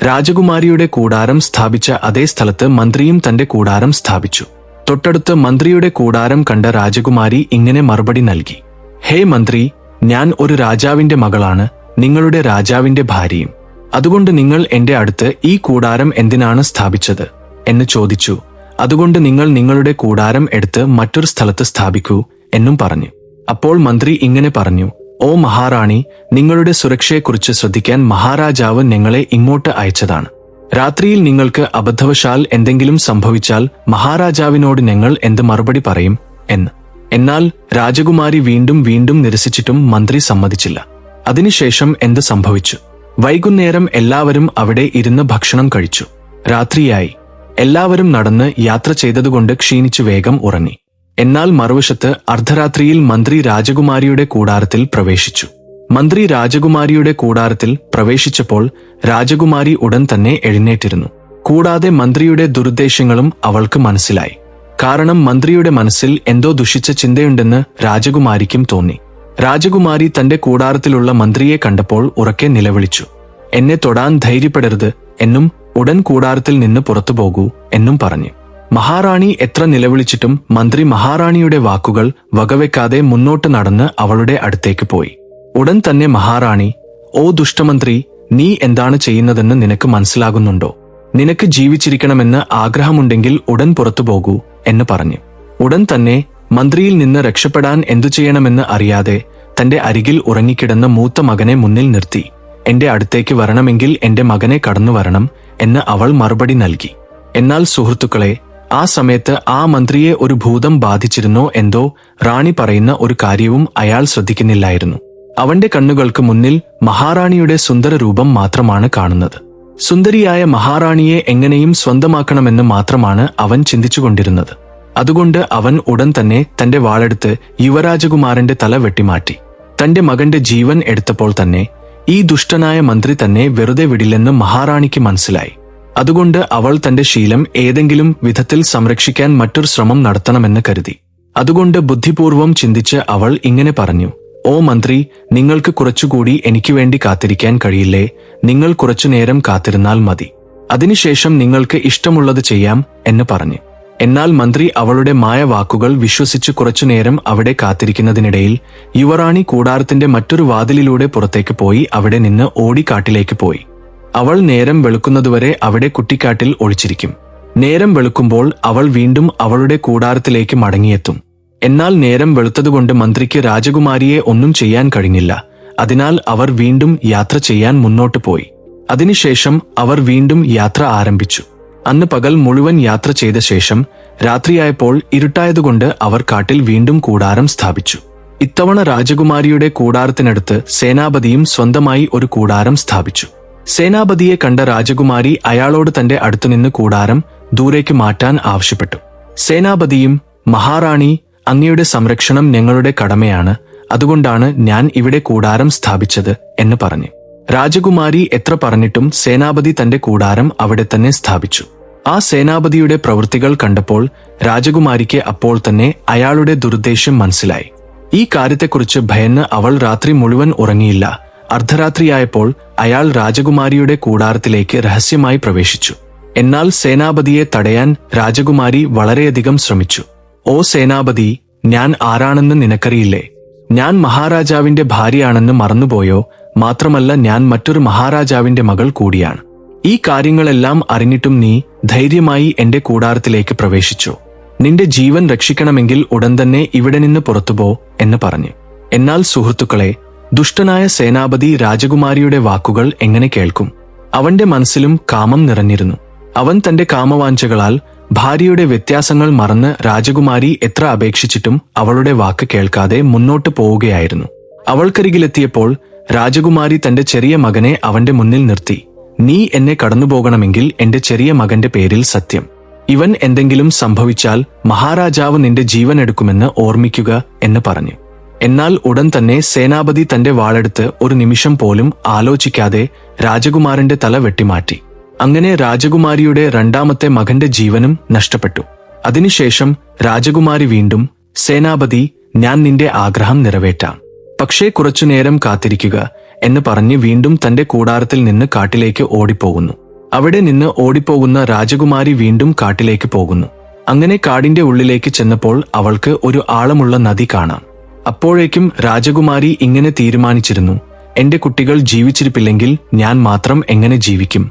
രാജകുമാരിയുടെ കൂടാരം സ്ഥാപിച്ച അതേ സ്ഥലത്ത് മന്ത്രിയും തന്റെ കൂടാരം സ്ഥാപിച്ചു. തൊട്ടടുത്ത് മന്ത്രിയുടെ കൂടാരം കണ്ട രാജകുമാരി ഇങ്ങനെ മറുപടി നൽകി: ഹേ മന്ത്രി, ഞാൻ ഒരു രാജാവിന്റെ മകളാണ്, നിങ്ങളുടെ രാജാവിന്റെ ഭാര്യയും. അതുകൊണ്ട് നിങ്ങൾ എന്റെ അടുത്ത് ഈ കൂടാരം എന്തിനാണ് സ്ഥാപിച്ചത് എന്ന് ചോദിച്ചു. അതുകൊണ്ട് നിങ്ങൾ നിങ്ങളുടെ കൂടാരം എടുത്ത് മറ്റൊരു സ്ഥലത്ത് സ്ഥാപിക്കൂ എന്നും പറഞ്ഞു. അപ്പോൾ മന്ത്രി ഇങ്ങനെ പറഞ്ഞു: ഓ മഹാറാണി, നിങ്ങളുടെ സുരക്ഷയെക്കുറിച്ച് ശ്രദ്ധിക്കാൻ മഹാരാജാവ് ഞങ്ങളെ ഇങ്ങോട്ട് അയച്ചതാണ്. രാത്രിയിൽ നിങ്ങൾക്ക് അബദ്ധവശാൽ എന്തെങ്കിലും സംഭവിച്ചാൽ മഹാരാജാവിനോട് ഞങ്ങൾ എന്ത് മറുപടി പറയും എന്ന്. എന്നാൽ രാജകുമാരി വീണ്ടും വീണ്ടും നിരസിച്ചിട്ടും മന്ത്രി സമ്മതിച്ചില്ല. അതിനുശേഷം എന്ത് സംഭവിച്ചു? വൈകുന്നേരം എല്ലാവരും അവിടെ ഇരുന്ന് ഭക്ഷണം കഴിച്ചു. രാത്രിയായി. എല്ലാവരും നടന്ന് യാത്ര ചെയ്തതുകൊണ്ട് ക്ഷീണിച്ചു വേഗം ഉറങ്ങി. എന്നാൽ മറുവശത്ത് അർദ്ധരാത്രിയിൽ മന്ത്രി രാജകുമാരിയുടെ കൂടാരത്തിൽ പ്രവേശിച്ചു. മന്ത്രി രാജകുമാരിയുടെ കൂടാരത്തിൽ പ്രവേശിച്ചപ്പോൾ രാജകുമാരി ഉടൻ തന്നെ എഴുന്നേറ്റിരുന്നു. കൂടാതെ മന്ത്രിയുടെ ദുരുദ്ദേശങ്ങളും അവൾക്ക് മനസ്സിലായി. കാരണം മന്ത്രിയുടെ മനസ്സിൽ എന്തോ ദുഷിച്ച ചിന്തയുണ്ടെന്ന് രാജകുമാരിക്കും തോന്നി. രാജകുമാരി തന്റെ കൂടാരത്തിലുള്ള മന്ത്രിയെ കണ്ടപ്പോൾ ഉറക്കെ നിലവിളിച്ചു: എന്നെ തൊടാൻ ധൈര്യപ്പെടരുത് എന്നും ഉടൻ കൂടാരത്തിൽ നിന്ന് പുറത്തു പോകൂ എന്നും പറഞ്ഞു. മഹാറാണി എത്ര നിലവിളിച്ചിട്ടും മന്ത്രി മഹാറാണിയുടെ വാക്കുകൾ വകവെക്കാതെ മുന്നോട്ട് നടന്ന് അവളുടെ അടുത്തേക്ക് പോയി. ഉടൻ തന്നെ മഹാറാണി: ഓ ദുഷ്ടമന്ത്രി, നീ എന്താണ് ചെയ്യുന്നതെന്ന് നിനക്ക് മനസ്സിലാകുന്നുണ്ടോ? നിനക്ക് ജീവിച്ചിരിക്കണമെന്ന് ആഗ്രഹമുണ്ടെങ്കിൽ ഉടൻ പുറത്തു പോകൂ എന്ന് പറഞ്ഞു. ഉടൻ തന്നെ മന്ത്രിയിൽ നിന്ന് രക്ഷപ്പെടാൻ എന്തു ചെയ്യണമെന്ന് അറിയാതെ തന്റെ അരികിൽ ഉറങ്ങിക്കിടന്ന മൂത്ത മകനെ മുന്നിൽ നിർത്തി എന്റെ അടുത്തേക്ക് വരണമെങ്കിൽ എന്റെ മകനെ കടന്നു വരണം എന്ന് അവൾ മറുപടി നൽകി. എന്നാൽ സുഹൃത്തുക്കളെ, ആ സമയത്ത് ആ മന്ത്രിയെ ഒരു ഭൂതം ബാധിച്ചിരുന്നോ എന്തോ റാണി പറയുന്ന ഒരു കാര്യവും അയാൾ ശ്രദ്ധിക്കുന്നില്ലായിരുന്നു. അവന്റെ കണ്ണുകൾക്ക് മുന്നിൽ മഹാറാണിയുടെ സുന്ദര രൂപം മാത്രമാണ് കാണുന്നത്. സുന്ദരിയായ മഹാറാണിയെ എങ്ങനെയും സ്വന്തമാക്കണമെന്ന് മാത്രമാണ് അവൻ ചിന്തിച്ചുകൊണ്ടിരുന്നത്. അതുകൊണ്ട് അവൻ ഉടൻ തന്നെ തന്റെ വാളെടുത്ത് യുവരാജകുമാരന്റെ തല വെട്ടിമാറ്റി. തന്റെ മകന്റെ ജീവൻ എടുത്തപ്പോൾ തന്നെ ഈ ദുഷ്ടനായ മന്ത്രി തന്നെ വെറുതെ വിടില്ലെന്ന് മഹാറാണിക്ക് മനസ്സിലായി. അതുകൊണ്ട് അവൾ തന്റെ ശീലം ഏതെങ്കിലും വിധത്തിൽ സംരക്ഷിക്കാൻ മറ്റൊരു ശ്രമം നടത്തണമെന്ന് കരുതി. അതുകൊണ്ട് ബുദ്ധിപൂർവം ചിന്തിച്ച് അവൾ ഇങ്ങനെ പറഞ്ഞു: ഓ മന്ത്രി, നിങ്ങൾക്ക് കുറച്ചുകൂടി എനിക്ക് വേണ്ടി കാത്തിരിക്കാൻ കഴിയില്ലേ? നിങ്ങൾ കുറച്ചുനേരം കാത്തിരുന്നാൽ മതി. അതിനുശേഷം നിങ്ങൾക്ക് ഇഷ്ടമുള്ളത് ചെയ്യാം എന്ന് പറഞ്ഞു. എന്നാൽ മന്ത്രി അവളുടെ മായ വാക്കുകൾ വിശ്വസിച്ച് കുറച്ചുനേരം അവിടെ കാത്തിരിക്കുന്നതിനിടയിൽ യുവറാണി കൂടാരത്തിന്റെ മറ്റൊരു വാതിലിലൂടെ പുറത്തേക്ക് പോയി അവിടെ നിന്ന് ഓടി കാട്ടിലേക്ക് പോയി. അവൾ നേരം വെളുക്കുന്നതുവരെ അവിടെ കുട്ടിക്കാട്ടിൽ ഒളിച്ചിരിക്കും. നേരം വെളുക്കുമ്പോൾ അവൾ വീണ്ടും അവളുടെ കൂടാരത്തിലേക്ക് മടങ്ങിയെത്തും. എന്നാൽ നേരം വെളുത്തതുകൊണ്ട് മന്ത്രിക്ക് രാജകുമാരിയെ ഒന്നും ചെയ്യാൻ കഴിഞ്ഞില്ല. അതിനാൽ അവർ വീണ്ടും യാത്ര ചെയ്യാൻ മുന്നോട്ടു പോയി. അതിനുശേഷം അവർ വീണ്ടും യാത്ര ആരംഭിച്ചു. അന്ന് പകൽ മുഴുവൻ യാത്ര ചെയ്ത ശേഷം രാത്രിയായപ്പോൾ ഇരുട്ടായതുകൊണ്ട് അവർ കാട്ടിൽ വീണ്ടും കൂടാരം സ്ഥാപിച്ചു. ഇത്തവണ രാജകുമാരിയുടെ കൂടാരത്തിനടുത്ത് സേനാപതിയും സ്വന്തമായി ഒരു കൂടാരം സ്ഥാപിച്ചു. സേനാപതിയെ കണ്ട രാജകുമാരി അയാളോട് തന്റെ അടുത്തുനിന്ന് കൂടാരം ദൂരേക്ക് മാറ്റാൻ ആവശ്യപ്പെട്ടു. സേനാപതിയും: മഹാറാണി, അങ്ങയുടെ സംരക്ഷണം ഞങ്ങളുടെ കടമയാണ്, അതുകൊണ്ടാണ് ഞാൻ ഇവിടെ കൂടാരം സ്ഥാപിച്ചത് എന്ന് പറഞ്ഞു. രാജകുമാരി എത്ര പറഞ്ഞിട്ടും സേനാപതി തന്റെ കൂടാരം അവിടെ തന്നെ സ്ഥാപിച്ചു. ആ സേനാപതിയുടെ പ്രവൃത്തികൾ കണ്ടപ്പോൾ രാജകുമാരിക്ക് അപ്പോൾ തന്നെ അയാളുടെ ദുരുദ്ദേശം മനസ്സിലായി. ഈ കാര്യത്തെക്കുറിച്ച് ഭയന്ന് അവൾ രാത്രി മുഴുവൻ ഉറങ്ങിയില്ല. അർദ്ധരാത്രിയായപ്പോൾ അയാൾ രാജകുമാരിയുടെ കൂടാരത്തിലേക്ക് രഹസ്യമായി പ്രവേശിച്ചു. എന്നാൽ സേനാപതിയെ തടയാൻ രാജകുമാരി വളരെയധികം ശ്രമിച്ചു. "ഓ സേനാപതി, ഞാൻ ആരാണെന്ന് നിനക്കറിയില്ലേ? ഞാൻ മഹാരാജാവിന്റെ ഭാര്യയാണെന്ന് മറന്നുപോയോ? മാത്രമല്ല, ഞാൻ മറ്റൊരു മഹാരാജാവിന്റെ മകൾ കൂടിയാണ്. ഈ കാര്യങ്ങളെല്ലാം അറിഞ്ഞിട്ടും നീ ധൈര്യമായി എന്റെ കൂടാരത്തിലേക്ക് പ്രവേശിച്ചു. നിന്റെ ജീവൻ രക്ഷിക്കണമെങ്കിൽ ഉടൻ തന്നെ ഇവിടെ നിന്ന് പുറത്തുപോ" എന്ന് പറഞ്ഞു. എന്നാൽ സുഹൃത്തുക്കളെ, ദുഷ്ടനായ സേനാപതി രാജകുമാരിയുടെ വാക്കുകൾ എങ്ങനെ കേൾക്കും? അവന്റെ മനസ്സിലും കാമം നിറഞ്ഞിരുന്നു. അവൻ തന്റെ കാമവാഞ്ചകളാൽ ഭാര്യയുടെ വ്യത്യാസങ്ങൾ മറന്ന് രാജകുമാരി എത്ര അപേക്ഷിച്ചിട്ടും അവളുടെ വാക്ക് കേൾക്കാതെ മുന്നോട്ട് പോവുകയായിരുന്നു. അവൾക്കരികിലെത്തിയപ്പോൾ രാജകുമാരി തന്റെ ചെറിയ മകനെ അവന്റെ മുന്നിൽ നിർത്തി. "നീ എന്നെ കടന്നുപോകണമെങ്കിൽ എന്റെ ചെറിയ മകന്റെ പേരിൽ സത്യം. ഇവൻ എന്തെങ്കിലും സംഭവിച്ചാൽ മഹാരാജാവ് നിന്റെ ജീവൻ എടുക്കുമെന്ന് ഓർമ്മിക്കുക" എന്ന് പറഞ്ഞു. എന്നാൽ ഉടൻ തന്നെ സേനാപതി തന്റെ വാളെടുത്ത് ഒരു നിമിഷം പോലും ആലോചിക്കാതെ രാജകുമാരന്റെ തല വെട്ടിമാറ്റി. അങ്ങനെ രാജകുമാരിയുടെ രണ്ടാമത്തെ മകന്റെ ജീവനും നഷ്ടപ്പെട്ടു. അതിനുശേഷം രാജകുമാരി വീണ്ടും, "സേനാപതി, ഞാൻ നിന്റെ ആഗ്രഹം നിറവേറ്റാം. പക്ഷേ കുറച്ചുനേരം കാത്തിരിക്കുക" എന്ന് പറഞ്ഞ് വീണ്ടും തന്റെ കൂടാരത്തിൽ നിന്ന് കാട്ടിലേക്ക് ഓടിപ്പോകുന്നു. അവിടെ നിന്ന് ഓടിപ്പോകുന്ന രാജകുമാരി വീണ്ടും കാട്ടിലേക്ക് പോകുന്നു. അങ്ങനെ കാടിന്റെ ഉള്ളിലേക്ക് ചെന്നപ്പോൾ അവൾക്ക് ഒരു ആഴമുള്ള നദി കാണാം. അപ്പോഴേക്കും രാജകുമാരി ഇങ്ങനെ തീരുമാനിച്ചിരുന്നു: "എന്റെ കുട്ടികൾ ജീവിച്ചിരിപ്പില്ലെങ്കിൽ ഞാൻ മാത്രം എങ്ങനെ ജീവിക്കും?"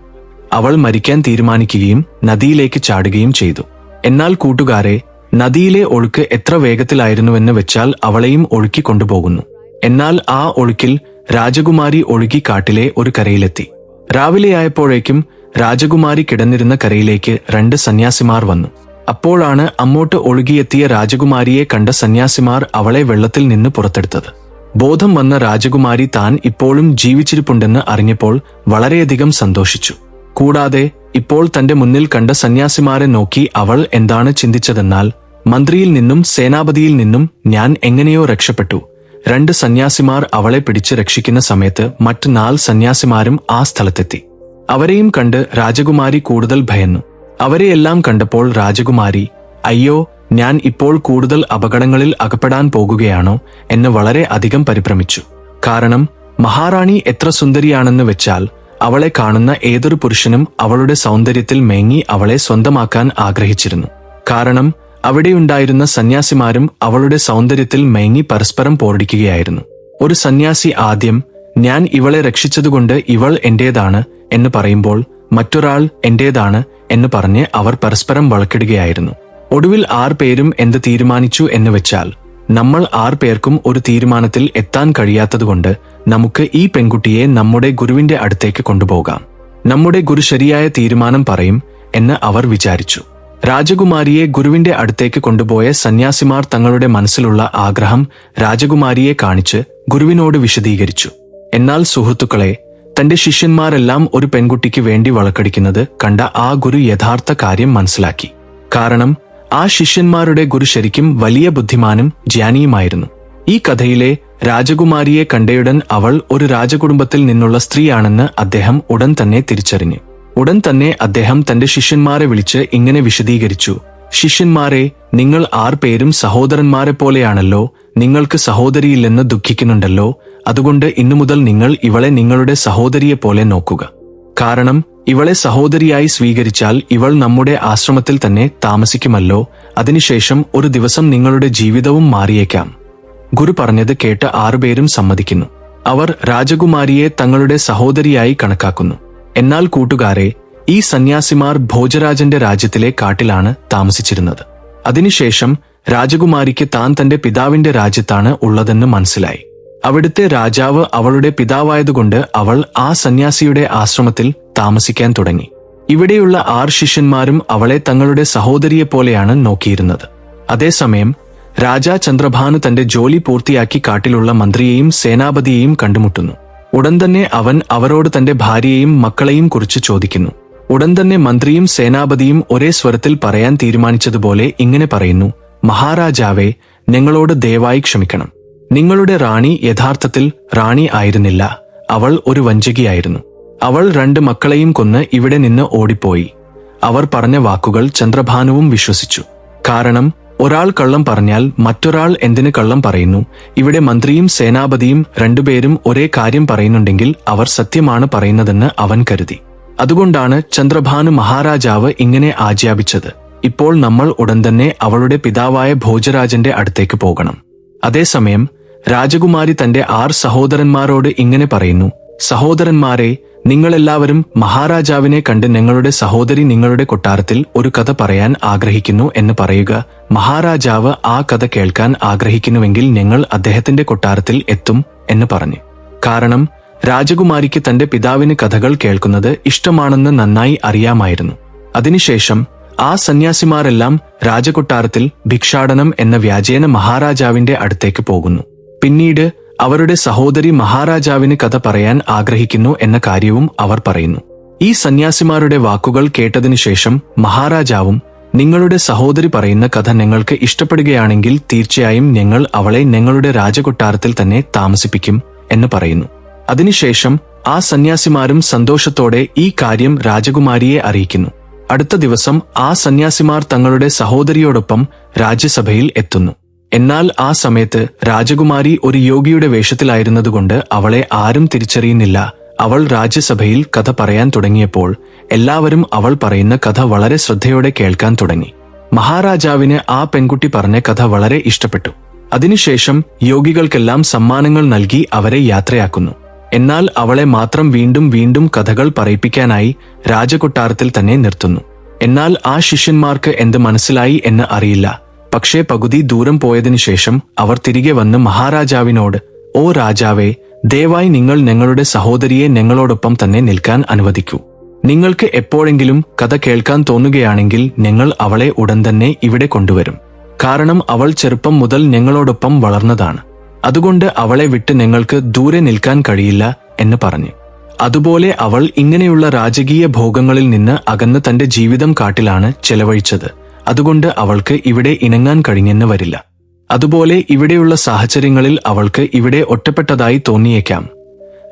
അവൾ മരിക്കാൻ തീരുമാനിക്കുകയും നദിയിലേക്ക് ചാടുകയും ചെയ്തു. എന്നാൽ കൂട്ടുകാരെ, നദിയിലെ ഒഴുക്ക് എത്ര വേഗത്തിലായിരുന്നുവെന്ന് വെച്ചാൽ അവളെയും ഒഴുക്കി കൊണ്ടുപോകുന്നു. എന്നാൽ ആ ഒഴുക്കിൽ രാജകുമാരി ഒഴുകി കാട്ടിലെ ഒരു കരയിലെത്തി. രാവിലെയായപ്പോഴേക്കും രാജകുമാരി കിടന്നിരുന്ന കരയിലേക്ക് 2 സന്യാസിമാർ വന്നു. അപ്പോഴാണ് അങ്ങോട്ട് ഒഴുകിയെത്തിയ രാജകുമാരിയെ കണ്ട സന്യാസിമാർ അവളെ വെള്ളത്തിൽ നിന്ന് പുറത്തെടുത്തത്. ബോധം വന്ന രാജകുമാരി താൻ ഇപ്പോഴും ജീവിച്ചിരിപ്പുണ്ടെന്ന് അറിഞ്ഞപ്പോൾ വളരെയധികം സന്തോഷിച്ചു. കൂടാതെ ഇപ്പോൾ തന്റെ മുന്നിൽ കണ്ട സന്യാസിമാരെ നോക്കി അവൾ എന്താണ് ചിന്തിച്ചതെന്നാൽ, മന്ത്രിയിൽ നിന്നും സേനാപതിയിൽ നിന്നും ഞാൻ എങ്ങനെയോ രക്ഷപ്പെട്ടു. 2 സന്യാസിമാർ അവളെ പിടിച്ച് രക്ഷിക്കുന്ന സമയത്ത് മറ്റ് 4 സന്യാസിമാരും ആ സ്ഥലത്തെത്തി. അവരെയും കണ്ട് രാജകുമാരി കൂടുതൽ ഭയന്നു. അവരെയെല്ലാം കണ്ടപ്പോൾ രാജകുമാരി, "അയ്യോ, ഞാൻ ഇപ്പോൾ കൂടുതൽ അപകടങ്ങളിൽ അകപ്പെടാൻ പോകുകയാണോ" എന്ന് വളരെ അധികം പരിഭ്രമിച്ചു. കാരണം മഹാറാണി എത്ര സുന്ദരിയാണെന്ന് വെച്ചാൽ അവളെ കാണുന്ന ഏതൊരു പുരുഷനും അവളുടെ സൗന്ദര്യത്തിൽ മയങ്ങി അവളെ സ്വന്തമാക്കാൻ ആഗ്രഹിച്ചിരുന്നു. കാരണം അവിടെയുണ്ടായിരുന്ന സന്യാസിമാരും അവളുടെ സൗന്ദര്യത്തിൽ മയങ്ങി പരസ്പരം പോരടിക്കുകയായിരുന്നു. ഒരു സന്യാസി ആദ്യം, "ഞാൻ ഇവളെ രക്ഷിച്ചതുകൊണ്ട് ഇവൾ എന്റേതാണ്" എന്ന് പറയുമ്പോൾ മറ്റൊരാൾ "എന്റേതാണ്" എന്ന് പറഞ്ഞ് അവർ പരസ്പരം വഴക്കിടുകയായിരുന്നു. ഒടുവിൽ 6 പേരും എന്ത് തീരുമാനിച്ചു എന്ന് വെച്ചാൽ, നമ്മൾ 6 പേർക്കും ഒരു തീരുമാനത്തിൽ എത്താൻ കഴിയാത്തതുകൊണ്ട് നമുക്ക് ഈ പെൺകുട്ടിയെ നമ്മുടെ ഗുരുവിന്റെ അടുത്തേക്ക് കൊണ്ടുപോകാം. നമ്മുടെ ഗുരു ശരിയായ തീരുമാനം പറയും എന്ന് അവർ വിചാരിച്ചു. രാജകുമാരിയെ ഗുരുവിന്റെ അടുത്തേക്ക് കൊണ്ടുപോയ സന്യാസിമാർ തങ്ങളുടെ മനസ്സിലുള്ള ആഗ്രഹം രാജകുമാരിയെ കാണിച്ച് ഗുരുവിനോട് വിശദീകരിച്ചു. എന്നാൽ സുഹൃത്തുക്കളെ, തന്റെ ശിഷ്യന്മാരെല്ലാം ഒരു പെൺകുട്ടിക്ക് വേണ്ടി വളക്കടിക്കുന്നത് കണ്ട ആ ഗുരു യഥാർത്ഥ കാര്യം മനസ്സിലാക്കി. കാരണം ആ ശിഷ്യന്മാരുടെ ഗുരു ശരിക്കും വലിയ ബുദ്ധിമാനും ജ്ഞാനിയുമായിരുന്നു. ഈ കഥയിലെ രാജകുമാരിയെ കണ്ടയുടൻ അവൾ ഒരു രാജകുടുംബത്തിൽ നിന്നുള്ള സ്ത്രീയാണെന്ന് അദ്ദേഹം ഉടൻ തന്നെ തിരിച്ചറിഞ്ഞു. ഉടൻ തന്നെ അദ്ദേഹം തന്റെ ശിഷ്യന്മാരെ വിളിച്ച് ഇങ്ങനെ വിശദീകരിച്ചു: "ശിഷ്യന്മാരെ, നിങ്ങൾ 6 പേരും സഹോദരന്മാരെ പോലെയാണല്ലോ. നിങ്ങൾക്ക് സഹോദരിയില്ലെന്ന് ദുഃഖിക്കുന്നുണ്ടല്ലോ. അതുകൊണ്ട് ഇന്നു മുതൽ നിങ്ങൾ ഇവളെ നിങ്ങളുടെ സഹോദരിയെപ്പോലെ നോക്കുക. കാരണം ഇവളെ സഹോദരിയായി സ്വീകരിച്ചാൽ ഇവൾ നമ്മുടെ ആശ്രമത്തിൽ തന്നെ താമസിക്കുമല്ലോ. അതിനുശേഷം ഒരു ദിവസം നിങ്ങളുടെ ജീവിതവും മാറിയേക്കാം." ഗുരു പറഞ്ഞത് കേട്ട് 6 പേരും സമ്മതിക്കുന്നു. അവർ രാജകുമാരിയെ തങ്ങളുടെ സഹോദരിയായി കണക്കാക്കുന്നു. എന്നാൽ കൂട്ടുകാരെ, ഈ സന്യാസിമാർ ഭോജരാജന്റെ രാജ്യത്തിലെ കാട്ടിലാണ് താമസിച്ചിരുന്നത്. അതിനുശേഷം രാജകുമാരിക്ക് താൻ തന്റെ പിതാവിന്റെ രാജ്യത്താണ് ഉള്ളതെന്ന് മനസ്സിലായി. അവിടുത്തെ രാജാവ് അവളുടെ പിതാവായതുകൊണ്ട് അവൾ ആ സന്യാസിയുടെ ആശ്രമത്തിൽ താമസിക്കാൻ തുടങ്ങി. ഇവിടെയുള്ള 6 ശിഷ്യന്മാരും അവളെ തങ്ങളുടെ സഹോദരിയെപ്പോലെയാണ് നോക്കിയിരുന്നത്. അതേസമയം രാജാ ചന്ദ്രഭാനു തന്റെ ജോലി പൂർത്തിയാക്കി കാട്ടിലുള്ള മന്ത്രിയെയും സേനാപതിയെയും കണ്ടുമുട്ടുന്നു. ഉടൻ തന്നെ അവൻ അവരോട് തന്റെ ഭാര്യയെയും മക്കളെയും കുറിച്ച് ചോദിക്കുന്നു. ഉടൻ തന്നെ മന്ത്രിയും സേനാപതിയും ഒരേ സ്വരത്തിൽ പറയാൻ തീരുമാനിച്ചതുപോലെ ഇങ്ങനെ പറയുന്നു: "മഹാരാജാവേ, ഞങ്ങളോട് ദയവായി ക്ഷമിക്കണം. നിങ്ങളുടെ റാണി യഥാർത്ഥത്തിൽ റാണി ആയിരുന്നില്ല. അവൾ ഒരു വഞ്ചകിയായിരുന്നു. അവൾ 2 മക്കളെയും കൊന്ന് ഇവിടെ നിന്ന് ഓടിപ്പോയി." അവർ പറഞ്ഞ വാക്കുകൾ ചന്ദ്രഭാനുവും വിശ്വസിച്ചു. കാരണം ഒരാൾ കള്ളം പറഞ്ഞാൽ മറ്റൊരാൾ എന്തിന് കള്ളം പറയുന്നു? ഇവിടെ മന്ത്രിയും സേനാപതിയും രണ്ടുപേരും ഒരേ കാര്യം പറയുന്നുണ്ടെങ്കിൽ അവർ സത്യമാണ് പറയുന്നതെന്ന് അവൻ കരുതി. അതുകൊണ്ടാണ് ചന്ദ്രഭാനു മഹാരാജാവ് ഇങ്ങനെ ആജ്ഞാപിച്ചത്. ഇപ്പോൾ നമ്മൾ ഉടൻ തന്നെ അവളുടെ പിതാവായ ഭോജരാജന്റെ അടുത്തേക്ക് പോകണം. അതേസമയം രാജകുമാരി തന്റെ 6 സഹോദരന്മാരോട് ഇങ്ങനെ പറയുന്നു: സഹോദരന്മാരെ, നിങ്ങളെല്ലാവരും മഹാരാജാവിനെ കണ്ട് ഞങ്ങളുടെ സഹോദരി നിങ്ങളുടെ കൊട്ടാരത്തിൽ ഒരു കഥ പറയാൻ ആഗ്രഹിക്കുന്നു എന്ന് പറയുക. മഹാരാജാവ് ആ കഥ കേൾക്കാൻ ആഗ്രഹിക്കുന്നുവെങ്കിൽ ഞങ്ങൾ അദ്ദേഹത്തിന്റെ കൊട്ടാരത്തിൽ എത്തും എന്ന് പറഞ്ഞു. കാരണം രാജകുമാരിക്ക് തന്റെ പിതാവിന് കഥകൾ കേൾക്കുന്നത് ഇഷ്ടമാണെന്ന് നന്നായി അറിയാമായിരുന്നു. അതിനുശേഷം ആ സന്യാസിമാരെല്ലാം രാജകൊട്ടാരത്തിൽ ഭിക്ഷാടനം എന്ന വ്യാജേന മഹാരാജാവിന്റെ അടുത്തേക്ക് പോകുന്നു. പിന്നീട് അവരുടെ സഹോദരി മഹാരാജാവിന് കഥ പറയാൻ ആഗ്രഹിക്കുന്നു എന്ന കാര്യവും അവർ പറയുന്നു. ഈ സന്യാസിമാരുടെ വാക്കുകൾ കേട്ടതിനു ശേഷം മഹാരാജാവും, നിങ്ങളുടെ സഹോദരി പറയുന്ന കഥ ഞങ്ങൾക്ക് ഇഷ്ടപ്പെടുകയാണെങ്കിൽ തീർച്ചയായും ഞങ്ങൾ അവളെ ഞങ്ങളുടെ രാജകൊട്ടാരത്തിൽ തന്നെ താമസിപ്പിക്കും എന്ന് പറയുന്നു. അതിനുശേഷം ആ സന്യാസിമാരും സന്തോഷത്തോടെ ഈ കാര്യം രാജകുമാരിയെ അറിയിക്കുന്നു. അടുത്ത ദിവസം ആ സന്യാസിമാർ തങ്ങളുടെ സഹോദരിയോടൊപ്പം രാജ്യസഭയിൽ എത്തുന്നു. എന്നാൽ ആ സമയത്ത് രാജകുമാരി ഒരു യോഗിയുടെ വേഷത്തിലായിരുന്നതുകൊണ്ട് അവളെ ആരും തിരിച്ചറിയുന്നില്ല. അവൾ രാജ്യസഭയിൽ കഥ പറയാൻ തുടങ്ങിയപ്പോൾ എല്ലാവരും അവൾ പറയുന്ന കഥ വളരെ ശ്രദ്ധയോടെ കേൾക്കാൻ തുടങ്ങി. മഹാരാജാവിന് ആ പെൺകുട്ടി പറഞ്ഞ കഥ വളരെ ഇഷ്ടപ്പെട്ടു. അതിനുശേഷം യോഗികൾക്കെല്ലാം സമ്മാനങ്ങൾ നൽകി അവരെ യാത്രയാക്കുന്നു. എന്നാൽ അവളെ മാത്രം വീണ്ടും വീണ്ടും കഥകൾ പറയിപ്പിക്കാനായി രാജകൊട്ടാരത്തിൽ തന്നെ നിർത്തുന്നു. എന്നാൽ ആ ശിഷ്യന്മാർക്ക് എന്ത് മനസ്സിലായി എന്ന് അറിയില്ല. പക്ഷേ പകുതി ദൂരം പോയതിനു ശേഷം അവർ തിരികെ വന്ന് മഹാരാജാവിനോട്, ഓ രാജാവേ, ദയവായി നിങ്ങൾ ഞങ്ങളുടെ സഹോദരിയെ ഞങ്ങളോടൊപ്പം തന്നെ നിൽക്കാൻ അനുവദിക്കൂ. നിങ്ങൾക്ക് എപ്പോഴെങ്കിലും കഥ കേൾക്കാൻ തോന്നുകയാണെങ്കിൽ ഞങ്ങൾ അവളെ ഉടൻ തന്നെ ഇവിടെ കൊണ്ടുവരും. കാരണം അവൾ ചെറുപ്പം മുതൽ ഞങ്ങളോടൊപ്പം വളർന്നതാണ്. അതുകൊണ്ട് അവളെ വിട്ട് ഞങ്ങൾക്ക് ദൂരെ നിൽക്കാൻ കഴിയില്ല എന്ന് പറഞ്ഞു. അതുപോലെ അവൾ ഇങ്ങനെയുള്ള രാജകീയ ഭോഗങ്ങളിൽ നിന്ന് അകന്ന് തന്റെ ജീവിതം കാട്ടിലാണ് ചെലവഴിച്ചത്. അതുകൊണ്ട് അവൾക്ക് ഇവിടെ ഇണങ്ങാൻ കഴിഞ്ഞെന്ന് വരില്ല. അതുപോലെ ഇവിടെയുള്ള സാഹചര്യങ്ങളിൽ അവൾക്ക് ഇവിടെ ഒറ്റപ്പെട്ടതായി തോന്നിയേക്കാം.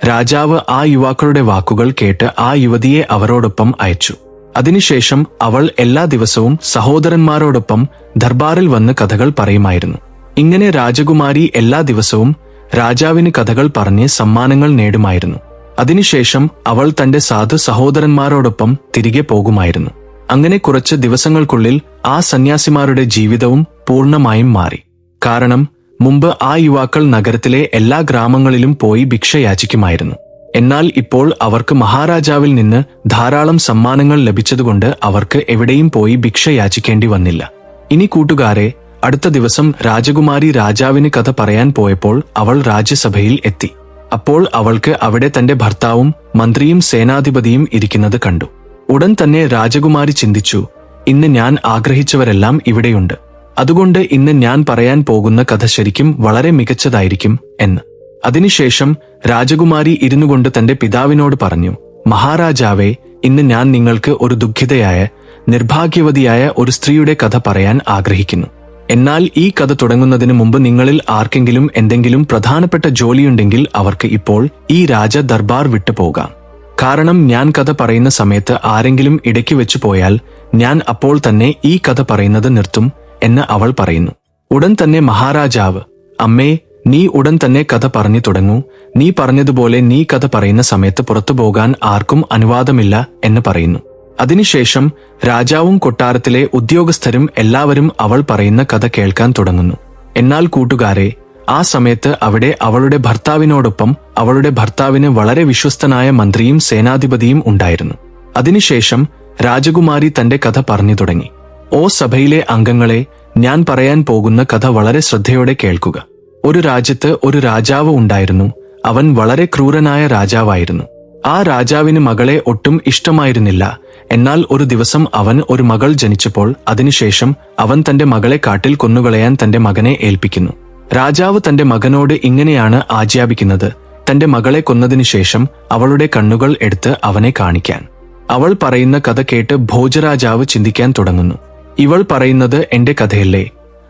രാജാവ് ആ യുവാക്കളുടെ വാക്കുകൾ കേട്ട് ആ യുവതിയെ അവരോടൊപ്പം അയച്ചു. അതിനുശേഷം അവൾ എല്ലാ ദിവസവും സഹോദരന്മാരോടൊപ്പം ദർബാറിൽ വന്ന് കഥകൾ പറയുമായിരുന്നു. ഇങ്ങനെ രാജകുമാരി എല്ലാ ദിവസവും രാജാവിന് കഥകൾ പറഞ്ഞ് സമ്മാനങ്ങൾ നേടുമായിരുന്നു. അതിനുശേഷം അവൾ തന്റെ സാധു സഹോദരന്മാരോടൊപ്പം തിരികെ പോകുമായിരുന്നു. അങ്ങനെ കുറച്ച് ദിവസങ്ങൾക്കുള്ളിൽ ആ സന്യാസിമാരുടെ ജീവിതവും പൂർണ്ണമായും മാറി. കാരണം മുമ്പ് ആ യുവാക്കൾ നഗരത്തിലെ എല്ലാ ഗ്രാമങ്ങളിലും പോയി ഭിക്ഷ യാചിക്കുമായിരുന്നു. എന്നാൽ ഇപ്പോൾ അവർക്ക് മഹാരാജാവിൽ നിന്ന് ധാരാളം സമ്മാനങ്ങൾ ലഭിച്ചതുകൊണ്ട് അവർക്ക് എവിടെയും പോയി ഭിക്ഷ യാചിക്കേണ്ടി വന്നില്ല. ഇനി കൂട്ടുകാരെ, അടുത്ത ദിവസം രാജകുമാരി രാജാവിന് കഥ പറയാൻ പോയപ്പോൾ അവൾ രാജ്യസഭയിൽ എത്തി. അപ്പോൾ അവൾക്ക് അവിടെ തന്റെ ഭർത്താവും മന്ത്രിയും സേനാധിപതിയും ഇരിക്കുന്നത് കണ്ടു. ഉടൻ തന്നെ രാജകുമാരി ചിന്തിച്ചു, ഇന്ന് ഞാൻ ആഗ്രഹിച്ചവരെല്ലാം ഇവിടെയുണ്ട്. അതുകൊണ്ട് ഇന്ന് ഞാൻ പറയാൻ പോകുന്ന കഥ ശരിക്കും വളരെ മികച്ചതായിരിക്കും എന്ന്. അതിനുശേഷം രാജകുമാരി ഇരുന്നുകൊണ്ട് തന്റെ പിതാവിനോട് പറഞ്ഞു, മഹാരാജാവേ, ഇന്ന് ഞാൻ നിങ്ങൾക്ക് ഒരു ദുഃഖിതയായ നിർഭാഗ്യവതിയായ ഒരു സ്ത്രീയുടെ കഥ പറയാൻ ആഗ്രഹിക്കുന്നു. എന്നാൽ ഈ കഥ തുടങ്ങുന്നതിന് മുമ്പ് നിങ്ങളിൽ ആർക്കെങ്കിലും എന്തെങ്കിലും പ്രധാനപ്പെട്ട ജോലിയുണ്ടെങ്കിൽ അവർക്ക് ഇപ്പോൾ ഈ രാജ ദർബാർ വിട്ടുപോകാം. കാരണം ഞാൻ കഥ പറയുന്ന സമയത്ത് ആരെങ്കിലും ഇടയ്ക്ക് വെച്ചു പോയാൽ ഞാൻ അപ്പോൾ തന്നെ ഈ കഥ പറയുന്നത് നിർത്തും എന്ന് അവൾ പറയുന്നു. ഉടൻ തന്നെ മഹാരാജാവ്, അമ്മേ, നീ ഉടൻ തന്നെ കഥ പറഞ്ഞു തുടങ്ങൂ. നീ പറഞ്ഞതുപോലെ നീ കഥ പറയുന്ന സമയത്ത് പുറത്തു പോകാൻ ആർക്കും അനുവാദമില്ല എന്ന് പറയുന്നു. അതിനുശേഷം രാജാവും കൊട്ടാരത്തിലെ ഉദ്യോഗസ്ഥരും എല്ലാവരും അവൾ പറയുന്ന കഥ കേൾക്കാൻ തുടങ്ങുന്നു. എന്നാൽ കൂട്ടുകാരെ, ആ സമയത്ത് അവിടെ അവളുടെ ഭർത്താവിനോടൊപ്പം അവളുടെ ഭർത്താവിന് വളരെ വിശ്വസ്തനായ മന്ത്രിയും സേനാധിപതിയും ഉണ്ടായിരുന്നു. അതിനുശേഷം രാജകുമാരി തന്റെ കഥ പറഞ്ഞു തുടങ്ങി. ഓ സഭയിലെ അംഗങ്ങളെ, ഞാൻ പറയാൻ പോകുന്ന കഥ വളരെ ശ്രദ്ധയോടെ കേൾക്കുക. ഒരു രാജ്യത്ത് ഒരു രാജാവ് ഉണ്ടായിരുന്നു. അവൻ വളരെ ക്രൂരനായ രാജാവായിരുന്നു. ആ രാജാവിന് മകളെ ഒട്ടും ഇഷ്ടമായിരുന്നില്ല. എന്നാൽ ഒരു ദിവസം അവൻ ഒരു മകൾ ജനിച്ചപ്പോൾ അതിനുശേഷം അവൻ തന്റെ മകളെ കാട്ടിൽ കൊന്നുകളയാൻ തന്റെ മകനെ ഏൽപ്പിക്കുന്നു. രാജാവ് തന്റെ മകനോട് ഇങ്ങനെയാണ് ആജ്ഞാപിക്കുന്നത്, തന്റെ മകളെ കൊന്നതിനു ശേഷം അവളുടെ കണ്ണുകൾ എടുത്ത് അവനെ കാണിക്കാൻ. അവൾ പറയുന്ന കഥ കേട്ട് ഭോജരാജാവ് ചിന്തിക്കാൻ തുടങ്ങുന്നു, ഇവൾ പറയുന്നത് എന്റെ കഥയല്ലേ?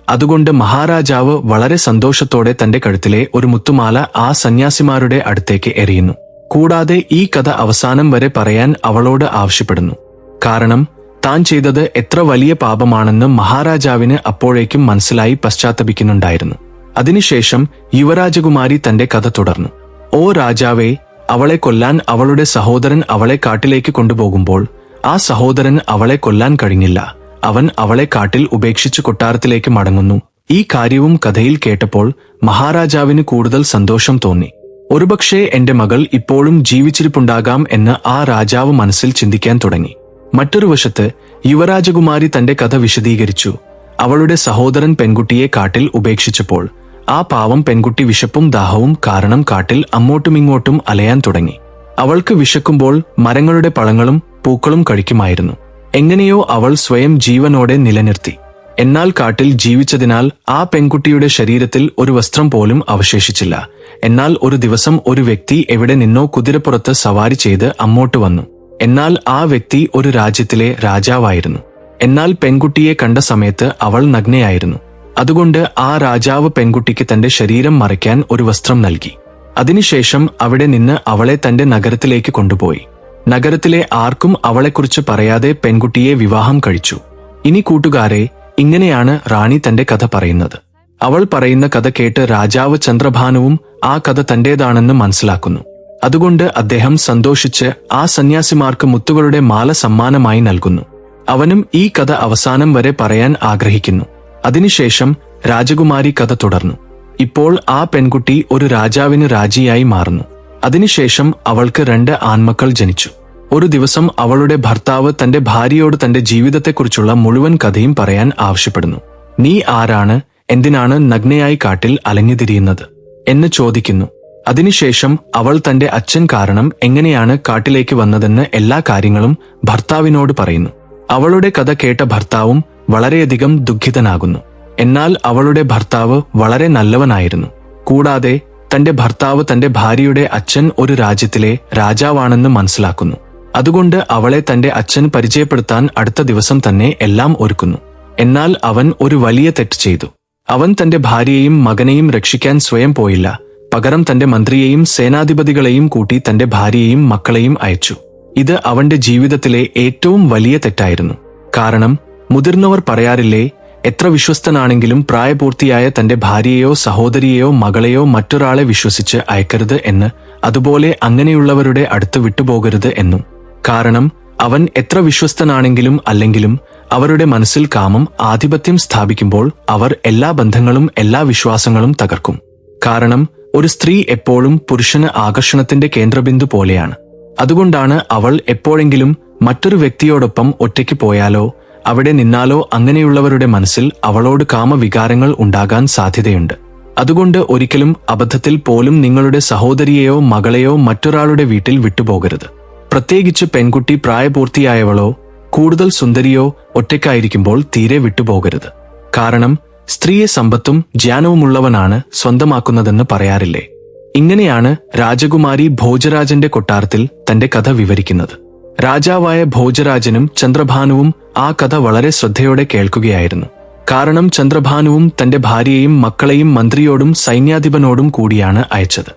അതുകൊണ്ട് മഹാരാജാവ് വളരെ സന്തോഷത്തോടെ തന്റെ കഴുത്തിലെ ഒരു മുത്തുമാല ആ സന്യാസിമാരുടെ അടുത്തേക്ക് എറിയുന്നു. കൂടാതെ ഈ കഥ അവസാനം വരെ പറയാൻ അവളോട് ആവശ്യപ്പെടുന്നു. കാരണം താൻ ചെയ്തത് എത്ര വലിയ പാപമാണെന്ന് മഹാരാജാവിന് അപ്പോഴേക്കും മനസ്സിലായി പശ്ചാത്തപിക്കുന്നുണ്ടായിരുന്നു. അതിനുശേഷം യുവരാജകുമാരി തന്റെ കഥ തുടർന്നു. ഓ രാജാവേ, അവളെ കൊല്ലാൻ അവളുടെ സഹോദരൻ അവളെ കാട്ടിലേക്ക് കൊണ്ടുപോകുമ്പോൾ ആ സഹോദരൻ അവളെ കൊല്ലാൻ കഴിഞ്ഞില്ല. അവൻ അവളെ കാട്ടിൽ ഉപേക്ഷിച്ച് കൊട്ടാരത്തിലേക്ക് മടങ്ങുന്നു. ഈ കാര്യവും കഥയിൽ കേട്ടപ്പോൾ മഹാരാജാവിന് കൂടുതൽ സന്തോഷം തോന്നി. ഒരുപക്ഷേ എന്റെ മകൾ ഇപ്പോഴും ജീവിച്ചിരിപ്പുണ്ടാകാം എന്ന് ആ രാജാവ് മനസ്സിൽ ചിന്തിക്കാൻ തുടങ്ങി. മറ്റൊരു വശത്ത് യുവരാജകുമാരി തന്റെ കഥ വിശദീകരിച്ചു. അവളുടെ സഹോദരൻ പെൺകുട്ടിയെ കാട്ടിൽ ഉപേക്ഷിച്ചപ്പോൾ ആ പാവം പെൺകുട്ടി വിശപ്പും ദാഹവും കാരണം കാട്ടിൽ അങ്ങോട്ടുമിങ്ങോട്ടും അലയാൻ തുടങ്ങി. അവൾക്ക് വിശക്കുമ്പോൾ മരങ്ങളുടെ പഴങ്ങളും പൂക്കളും കഴിക്കുമായിരുന്നു. എങ്ങനെയോ അവൾ സ്വയം ജീവനോടെ നിലനിർത്തി. എന്നാൽ കാട്ടിൽ ജീവിച്ചതിനാൽ ആ പെൺകുട്ടിയുടെ ശരീരത്തിൽ ഒരു വസ്ത്രം പോലും അവശേഷിച്ചില്ല. എന്നാൽ ഒരു ദിവസം ഒരു വ്യക്തി എവിടെ നിന്നോ കുതിരപ്പുറത്ത് സവാരി ചെയ്ത് അങ്ങോട്ട് വന്നു. എന്നാൽ ആ വ്യക്തി ഒരു രാജ്യത്തിലെ രാജാവായിരുന്നു. എന്നാൽ പെൺകുട്ടിയെ കണ്ട സമയത്ത് അവൾ നഗ്നയായിരുന്നു. അതുകൊണ്ട് ആ രാജാവ് പെൺകുട്ടിക്ക് തന്റെ ശരീരം മറയ്ക്കാൻ ഒരു വസ്ത്രം നൽകി. അതിനുശേഷം അവിടെ നിന്ന് അവളെ തന്റെ നഗരത്തിലേക്ക് കൊണ്ടുപോയി. നഗരത്തിലെ ആർക്കും അവളെക്കുറിച്ച് പറയാതെ പെൺകുട്ടിയെ വിവാഹം കഴിച്ചു. ഇനി കൂട്ടുകാരെ, ഇങ്ങനെയാണ് റാണി തന്റെ കഥ പറയുന്നത്. അവൾ പറയുന്ന കഥ കേട്ട് രാജാവ് ചന്ദ്രഭാനുവും ആ കഥ തന്റേതാണെന്ന് മനസ്സിലാക്കുന്നു. അതുകൊണ്ട് അദ്ദേഹം സന്തോഷിച്ച് ആ സന്യാസിമാർക്ക് മുത്തുകളുടെ മാല സമ്മാനമായി നൽകുന്നു. അവനും ഈ കഥ അവസാനം വരെ പറയാൻ ആഗ്രഹിക്കുന്നു. അതിനുശേഷം രാജകുമാരി കഥ തുടർന്നു. ഇപ്പോൾ ആ പെൺകുട്ടി ഒരു രാജാവിന് രാജിയായി മാറുന്നു. അതിനുശേഷം അവൾക്ക് 2 ആൺമക്കൾ ജനിച്ചു. ഒരു ദിവസം അവളുടെ ഭർത്താവ് തന്റെ ഭാര്യയോട് തന്റെ ജീവിതത്തെക്കുറിച്ചുള്ള മുഴുവൻ കഥയും പറയാൻ ആവശ്യപ്പെടുന്നു. നീ ആരാണ്, എന്തിനാണ് നഗ്നയായി കാട്ടിൽ അലഞ്ഞുതിരിയുന്നത് എന്ന് ചോദിക്കുന്നു. അതിനുശേഷം അവൾ തന്റെ അച്ഛൻ കാരണം എങ്ങനെയാണ് കാട്ടിലേക്ക് വന്നതെന്ന് എല്ലാ കാര്യങ്ങളും ഭർത്താവിനോട് പറയുന്നു. അവളുടെ കഥ കേട്ട ഭർത്താവും വളരെയധികം ദുഃഖിതനാകുന്നു. എന്നാൽ അവളുടെ ഭർത്താവ് വളരെ നല്ലവനായിരുന്നു. കൂടാതെ തന്റെ ഭർത്താവ് തന്റെ ഭാര്യയുടെ അച്ഛൻ ഒരു രാജ്യത്തിലെ രാജാവാണെന്ന് മനസ്സിലാക്കുന്നു. അതുകൊണ്ട് അവളെ തന്റെ അച്ഛൻ പരിചയപ്പെടുത്താൻ അടുത്ത ദിവസം തന്നെ എല്ലാം ഒരുക്കുന്നു. എന്നാൽ അവൻ ഒരു വലിയ തെറ്റ് ചെയ്തു. അവൻ തന്റെ ഭാര്യയെയും മകനെയും രക്ഷിക്കാൻ സ്വയം പോയില്ല. പകരം തന്റെ മന്ത്രിയെയും സേനാധിപതികളെയും കൂട്ടി തന്റെ ഭാര്യയെയും മക്കളെയും അയച്ചു. ഇത് അവന്റെ ജീവിതത്തിലെ ഏറ്റവും വലിയ തെറ്റായിരുന്നു. കാരണം മുതിർന്നവർ പറയാറില്ലേ, എത്ര വിശ്വസ്തനാണെങ്കിലും പ്രായപൂർത്തിയായ തന്റെ ഭാര്യയെയോ സഹോദരിയെയോ മകളെയോ മറ്റൊരാളെ വിശ്വസിച്ച് അയക്കരുത് എന്ന്. അതുപോലെ അങ്ങനെയുള്ളവരുടെ അടുത്ത് വിട്ടുപോകരുത് എന്നും. കാരണം അവൻ എത്ര വിശ്വസ്തനാണെങ്കിലും അല്ലെങ്കിലും അവരുടെ മനസ്സിൽ കാമം ആധിപത്യം സ്ഥാപിക്കുമ്പോൾ അവർ എല്ലാ ബന്ധങ്ങളും എല്ലാ വിശ്വാസങ്ങളും തകർക്കും. കാരണം ഒരു സ്ത്രീ എപ്പോഴും പുരുഷന് ആകർഷണത്തിന്റെ കേന്ദ്രബിന്ദു പോലെയാണ്. അതുകൊണ്ടാണ് അവൾ എപ്പോഴെങ്കിലും മറ്റൊരു വ്യക്തിയോടൊപ്പം ഒറ്റയ്ക്ക് പോയാലോ അവിടെ നിന്നാലോ അങ്ങനെയുള്ളവരുടെ മനസ്സിൽ അവളോട് കാമവികാരങ്ങൾ ഉണ്ടാകാൻ സാധ്യതയുണ്ട്. അതുകൊണ്ട് ഒരിക്കലും അബദ്ധത്തിൽ പോലും നിങ്ങളുടെ സഹോദരിയെയോ മകളെയോ മറ്റൊരാളുടെ വീട്ടിൽ വിട്ടുപോകരുത്. പ്രത്യേകിച്ച് പെൺകുട്ടി പ്രായപൂർത്തിയായവളോ കൂടുതൽ സുന്ദരിയോ ഒറ്റയ്ക്കായിരിക്കുമ്പോൾ തീരെ വിട്ടുപോകരുത്. കാരണം സ്ത്രീയെ സമ്പത്തും ജ്ഞാനവുമുള്ളവനാണ് സ്വന്തമാക്കുന്നതെന്ന് പറയാറില്ലേ. ഇങ്ങനെയാണ് രാജകുമാരി ഭോജരാജന്റെ കൊട്ടാരത്തിൽ തന്റെ കഥ വിവരിക്കുന്നത്. രാജാവായ ഭോജരാജനും ചന്ദ്രഭാനുവും ആ കഥ വളരെ ശ്രദ്ധയോടെ കേൾക്കുകയായിരുന്നു. കാരണം ചന്ദ്രഭാനുവും തന്റെ ഭാര്യയെയും മക്കളെയും മന്ത്രിയോടും സൈന്യാധിപനോടും കൂടിയാണ് അയച്ചത്.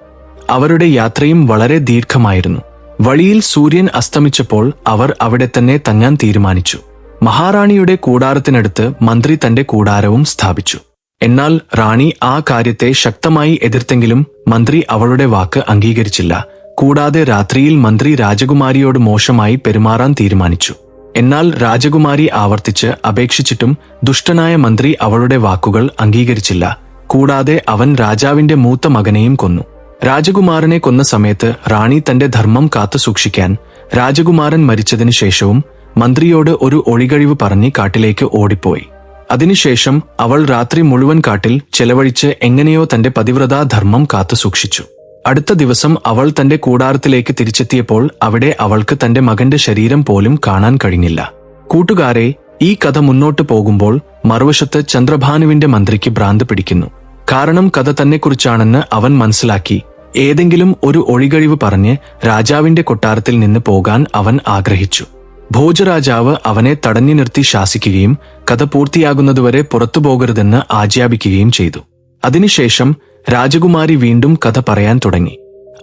അവരുടെ യാത്രയും വളരെ ദീർഘമായിരുന്നു. വഴിയിൽ സൂര്യൻ അസ്തമിച്ചപ്പോൾ അവർ അവിടെ തന്നെ തങ്ങാൻ തീരുമാനിച്ചു. മഹാറാണിയുടെ കൂടാരത്തിനടുത്ത് മന്ത്രി തന്റെ കൂടാരവും സ്ഥാപിച്ചു. എന്നാൽ റാണി ആ കാര്യത്തെ ശക്തമായി എതിർത്തെങ്കിലും മന്ത്രി അവളുടെ വാക്ക് അംഗീകരിച്ചില്ല. കൂടാതെ രാത്രിയിൽ മന്ത്രി രാജകുമാരിയോട് മോശമായി പെരുമാറാൻ തീരുമാനിച്ചു. എന്നാൽ രാജകുമാരി ആവർത്തിച്ച് അപേക്ഷിച്ചിട്ടും ദുഷ്ടനായ മന്ത്രി അവളുടെ വാക്കുകൾ അംഗീകരിച്ചില്ല. കൂടാതെ അവൻ രാജാവിന്റെ മൂത്ത മകനെയും കൊന്നു. രാജകുമാരനെ കൊന്ന സമയത്ത് റാണി തന്റെ ധർമ്മം കാത്തുസൂക്ഷിക്കാൻ രാജകുമാരൻ മരിച്ചതിനു ശേഷവും മന്ത്രിയോട് ഒരു ഒഴികഴിവ് പറഞ്ഞ് കാട്ടിലേക്ക് ഓടിപ്പോയി. അതിനുശേഷം അവൾ രാത്രി മുഴുവൻ കാട്ടിൽ ചെലവഴിച്ച് എങ്ങനെയോ തന്റെ പതിവ്രതാ ധർമ്മം കാത്തുസൂക്ഷിച്ചു. അടുത്ത ദിവസം അവൾ തന്റെ കൂടാരത്തിലേക്ക് തിരിച്ചെത്തിയപ്പോൾ അവിടെ അവൾക്ക് തന്റെ മകന്റെ ശരീരം പോലും കാണാൻ കഴിഞ്ഞില്ല. കൂട്ടുകാരെ, ഈ കഥ മുന്നോട്ടു പോകുമ്പോൾ മറുവശത്ത് ചന്ദ്രഭാനുവിന്റെ മന്ത്രിക്ക് ഭ്രാന്ത് പിടിക്കുന്നു. കാരണം കഥ തന്നെക്കുറിച്ചാണെന്ന് അവൻ മനസ്സിലാക്കി. ഏതെങ്കിലും ഒരു ഒഴികഴിവ് പറഞ്ഞ് രാജാവിന്റെ കൊട്ടാരത്തിൽ നിന്ന് പോകാൻ അവൻ ആഗ്രഹിച്ചു. ഭോജരാജാവ് അവനെ തടഞ്ഞു നിർത്തി ശാസിക്കുകയും കഥ പൂർത്തിയാകുന്നതുവരെ പുറത്തുപോകരുതെന്ന് ആജ്ഞാപിക്കുകയും ചെയ്തു. അതിനുശേഷം രാജകുമാരി വീണ്ടും കഥ പറയാൻ തുടങ്ങി.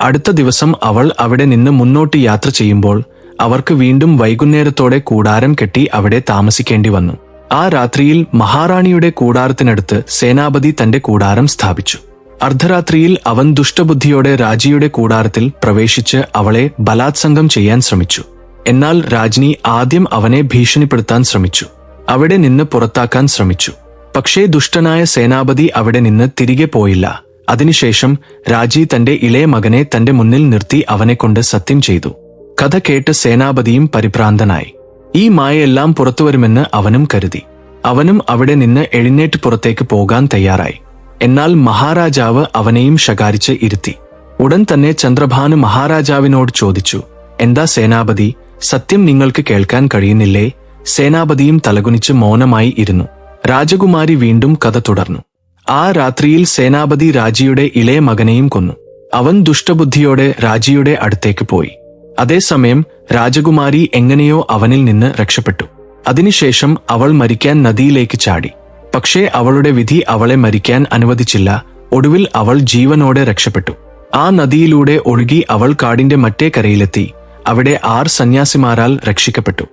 അടുത്ത ദിവസം അവൾ അവിടെ നിന്ന് മുന്നോട്ട് യാത്ര ചെയ്യുമ്പോൾ അവർക്ക് വീണ്ടും വൈകുന്നേരത്തോടെ കൂടാരം കെട്ടി അവിടെ താമസിക്കേണ്ടി വന്നു. ആ രാത്രിയിൽ മഹാറാണിയുടെ കൂടാരത്തിനടുത്ത് സേനാപതി തന്റെ കൂടാരം സ്ഥാപിച്ചു. അർദ്ധരാത്രിയിൽ അവൻ ദുഷ്ടബുദ്ധിയോടെ രാജിയുടെ കൂടാരത്തിൽ പ്രവേശിച്ച് അവളെ ബലാത്സംഗം ചെയ്യാൻ ശ്രമിച്ചു. എന്നാൽ രാജ്ഞി ആദ്യം അവനെ ഭീഷണിപ്പെടുത്താൻ ശ്രമിച്ചു. അവിടെ നിന്ന് പുറത്താക്കാൻ ശ്രമിച്ചു. പക്ഷേ ദുഷ്ടനായ സേനാപതി അവിടെ നിന്ന് തിരികെ പോയില്ല. അതിനുശേഷം രാജി തന്റെ ഇളയ മകനെ തന്റെ മുന്നിൽ നിർത്തി അവനെക്കൊണ്ട് സത്യം ചെയ്തു. കഥ കേട്ട് സേനാപതിയും പരിഭ്രാന്തനായി. ഈ മായയെല്ലാം പുറത്തുവരുമെന്ന് അവനും കരുതി. അവനും അവിടെ നിന്ന് എഴുന്നേറ്റ് പുറത്തേക്ക് പോകാൻ തയ്യാറായി. എന്നാൽ മഹാരാജാവ് അവനെയും ശകാരിച്ച് ഇരുത്തി. ഉടൻ തന്നെ ചന്ദ്രഭാനു മഹാരാജാവിനോട് ചോദിച്ചു, എന്താ സേനാപതി, സത്യം നിങ്ങൾക്ക് കേൾക്കാൻ കഴിയുന്നില്ലേ? സേനാപതിയും തലകുനിച്ച് മൗനമായി ഇരുന്നു. രാജകുമാരി വീണ്ടും കഥ തുടർന്നു. ആ രാത്രിയിൽ സേനാപതി രാജിയുടെ ഇളയ മകനെയും കൊന്നു. അവൻ ദുഷ്ടബുദ്ധിയോടെ രാജിയുടെ അടുത്തേക്ക് പോയി. അതേസമയം രാജകുമാരി എങ്ങനെയോ അവനിൽ നിന്ന് രക്ഷപ്പെട്ടു. അതിനുശേഷം അവൾ മരിക്കാൻ നദിയിലേക്ക് ചാടി. പക്ഷേ അവളുടെ വിധി അവളെ മരിക്കാൻ അനുവദിച്ചില്ല. ഒടുവിൽ അവൾ ജീവനോടെ രക്ഷപ്പെട്ടു. ആ നദിയിലൂടെ ഒഴുകി അവൾ കാടിന്റെ മറ്റേ കരയിലെത്തി. അവിടെ 6 സന്യാസിമാരാൽ രക്ഷിക്കപ്പെട്ടു.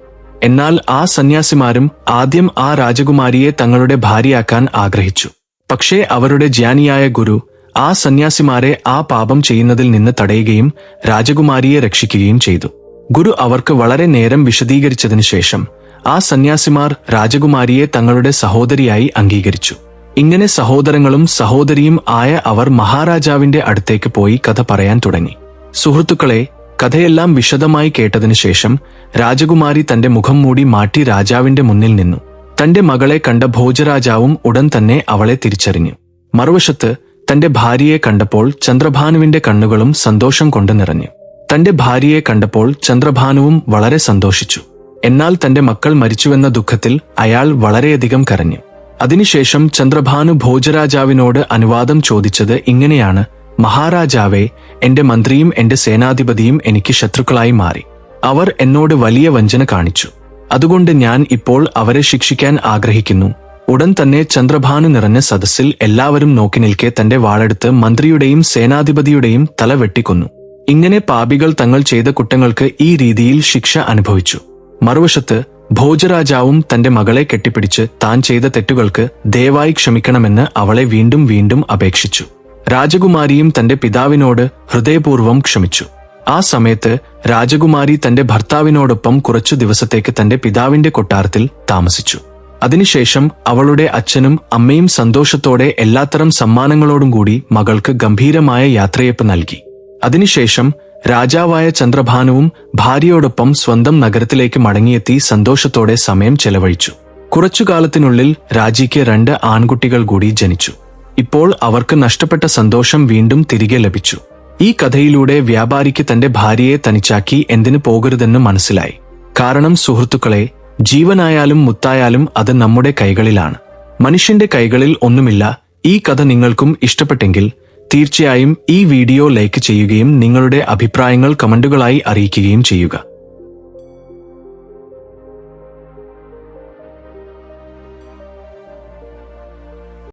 എന്നാൽ ആ സന്യാസിമാരും ആദ്യം ആ രാജകുമാരിയെ തങ്ങളുടെ ഭാര്യയാക്കാൻ ആഗ്രഹിച്ചു. പക്ഷേ അവരുടെ ജ്ഞാനിയായ ഗുരു ആ സന്യാസിമാരെ ആ പാപം ചെയ്യുന്നതിൽ നിന്ന് തടയുകയും രാജകുമാരിയെ രക്ഷിക്കുകയും ചെയ്തു. ഗുരു അവർക്ക് വളരെ നേരം വിശദീകരിച്ചതിനു ശേഷം ആ സന്യാസിമാർ രാജകുമാരിയെ തങ്ങളുടെ സഹോദരിയായി അംഗീകരിച്ചു. ഇങ്ങനെ സഹോദരങ്ങളും സഹോദരിയും ആയ അവർ മഹാരാജാവിന്റെ അടുത്തേക്ക് പോയി കഥ പറയാൻ തുടങ്ങി. സുഹൃത്തുക്കളെ, കഥയെല്ലാം വിശദമായി കേട്ടതിനു ശേഷം രാജകുമാരി തന്റെ മുഖം മൂടി മാറ്റി രാജാവിന്റെ മുന്നിൽ നിന്നു. തന്റെ മകളെ കണ്ട ഭോജരാജാവും ഉടൻ തന്നെ അവളെ തിരിച്ചറിഞ്ഞു. മറുവശത്ത് തന്റെ ഭാര്യയെ കണ്ടപ്പോൾ ചന്ദ്രഭാനുവിന്റെ കണ്ണുകളും സന്തോഷം കൊണ്ട് നിറഞ്ഞു. തന്റെ ഭാര്യയെ കണ്ടപ്പോൾ ചന്ദ്രഭാനുവും വളരെ സന്തോഷിച്ചു. എന്നാൽ തന്റെ മക്കൾ മരിച്ചുവെന്ന ദുഃഖത്തിൽ അയാൾ വളരെയധികം കരഞ്ഞു. അതിനുശേഷം ചന്ദ്രഭാനു ഭോജരാജാവിനോട് അനുവാദം ചോദിച്ചത് ഇങ്ങനെയാണ്: മഹാരാജാവേ, എന്റെ മന്ത്രിയും എന്റെ സേനാധിപതിയും എനിക്ക് ശത്രുക്കളായി മാറി. അവർ എന്നോട് വലിയ വഞ്ചന കാണിച്ചു. അതുകൊണ്ട് ഞാൻ ഇപ്പോൾ അവരെ ശിക്ഷിക്കാൻ ആഗ്രഹിക്കുന്നു. ഉടൻ തന്നെ ചന്ദ്രഭാനു നിറഞ്ഞ സദസ്സിൽ എല്ലാവരും നോക്കി നിൽക്കെ തന്റെ വാളെടുത്ത് മന്ത്രിയുടെയും സേനാധിപതിയുടെയും തല വെട്ടിക്കൊന്നു. ഇങ്ങനെ പാപികൾ തങ്ങൾ ചെയ്ത കുറ്റങ്ങൾക്ക് ഈ രീതിയിൽ ശിക്ഷ അനുഭവിച്ചു. മറുവശത്ത് ഭോജരാജാവും തന്റെ മകളെ കെട്ടിപ്പിടിച്ച് താൻ ചെയ്ത തെറ്റുകൾക്ക് ദയവായി ക്ഷമിക്കണമെന്ന് അവളെ വീണ്ടും വീണ്ടും അപേക്ഷിച്ചു. രാജകുമാരിയും തന്റെ പിതാവിനോട് ഹൃദയപൂർവ്വം ക്ഷമിച്ചു. ആ സമയത്ത് രാജകുമാരി തന്റെ ഭർത്താവിനോടൊപ്പം കുറച്ചു ദിവസത്തേക്ക് തന്റെ പിതാവിന്റെ കൊട്ടാരത്തിൽ താമസിച്ചു. അതിനുശേഷം അവളുടെ അച്ഛനും അമ്മയും സന്തോഷത്തോടെ എല്ലാത്തരം സമ്മാനങ്ങളോടും കൂടി മകൾക്ക് ഗംഭീരമായ യാത്രയയപ്പ് നൽകി. അതിനുശേഷം രാജാവായ ചന്ദ്രഭാനുവും ഭാര്യയോടൊപ്പം സ്വന്തം നഗരത്തിലേക്ക് മടങ്ങിയെത്തി സന്തോഷത്തോടെ സമയം ചെലവഴിച്ചു. കുറച്ചുകാലത്തിനുള്ളിൽ രാജിക്ക് 2 ആൺകുട്ടികൾ കൂടി ജനിച്ചു. ഇപ്പോൾ അവർക്ക് നഷ്ടപ്പെട്ട സന്തോഷം വീണ്ടും തിരികെ ലഭിച്ചു. ഈ കഥയിലൂടെ വ്യാപാരിക്ക് തന്റെ ഭാര്യയെ തനിച്ചാക്കി എന്തിനു പോകരുതെന്ന് മനസ്സിലായി. കാരണം സുഹൃത്തുക്കളെ, ജീവനായാലും മുത്തായാലും അത് നമ്മുടെ കൈകളിലാണ്. മനുഷ്യന്റെ കൈകളിൽ ഒന്നുമില്ല. ഈ കഥ നിങ്ങൾക്കും ഇഷ്ടപ്പെട്ടെങ്കിൽ തീർച്ചയായും ഈ വീഡിയോ ലൈക്ക് ചെയ്യുകയും നിങ്ങളുടെ അഭിപ്രായങ്ങൾ കമന്റുകളായി അറിയിക്കുകയും ചെയ്യുക.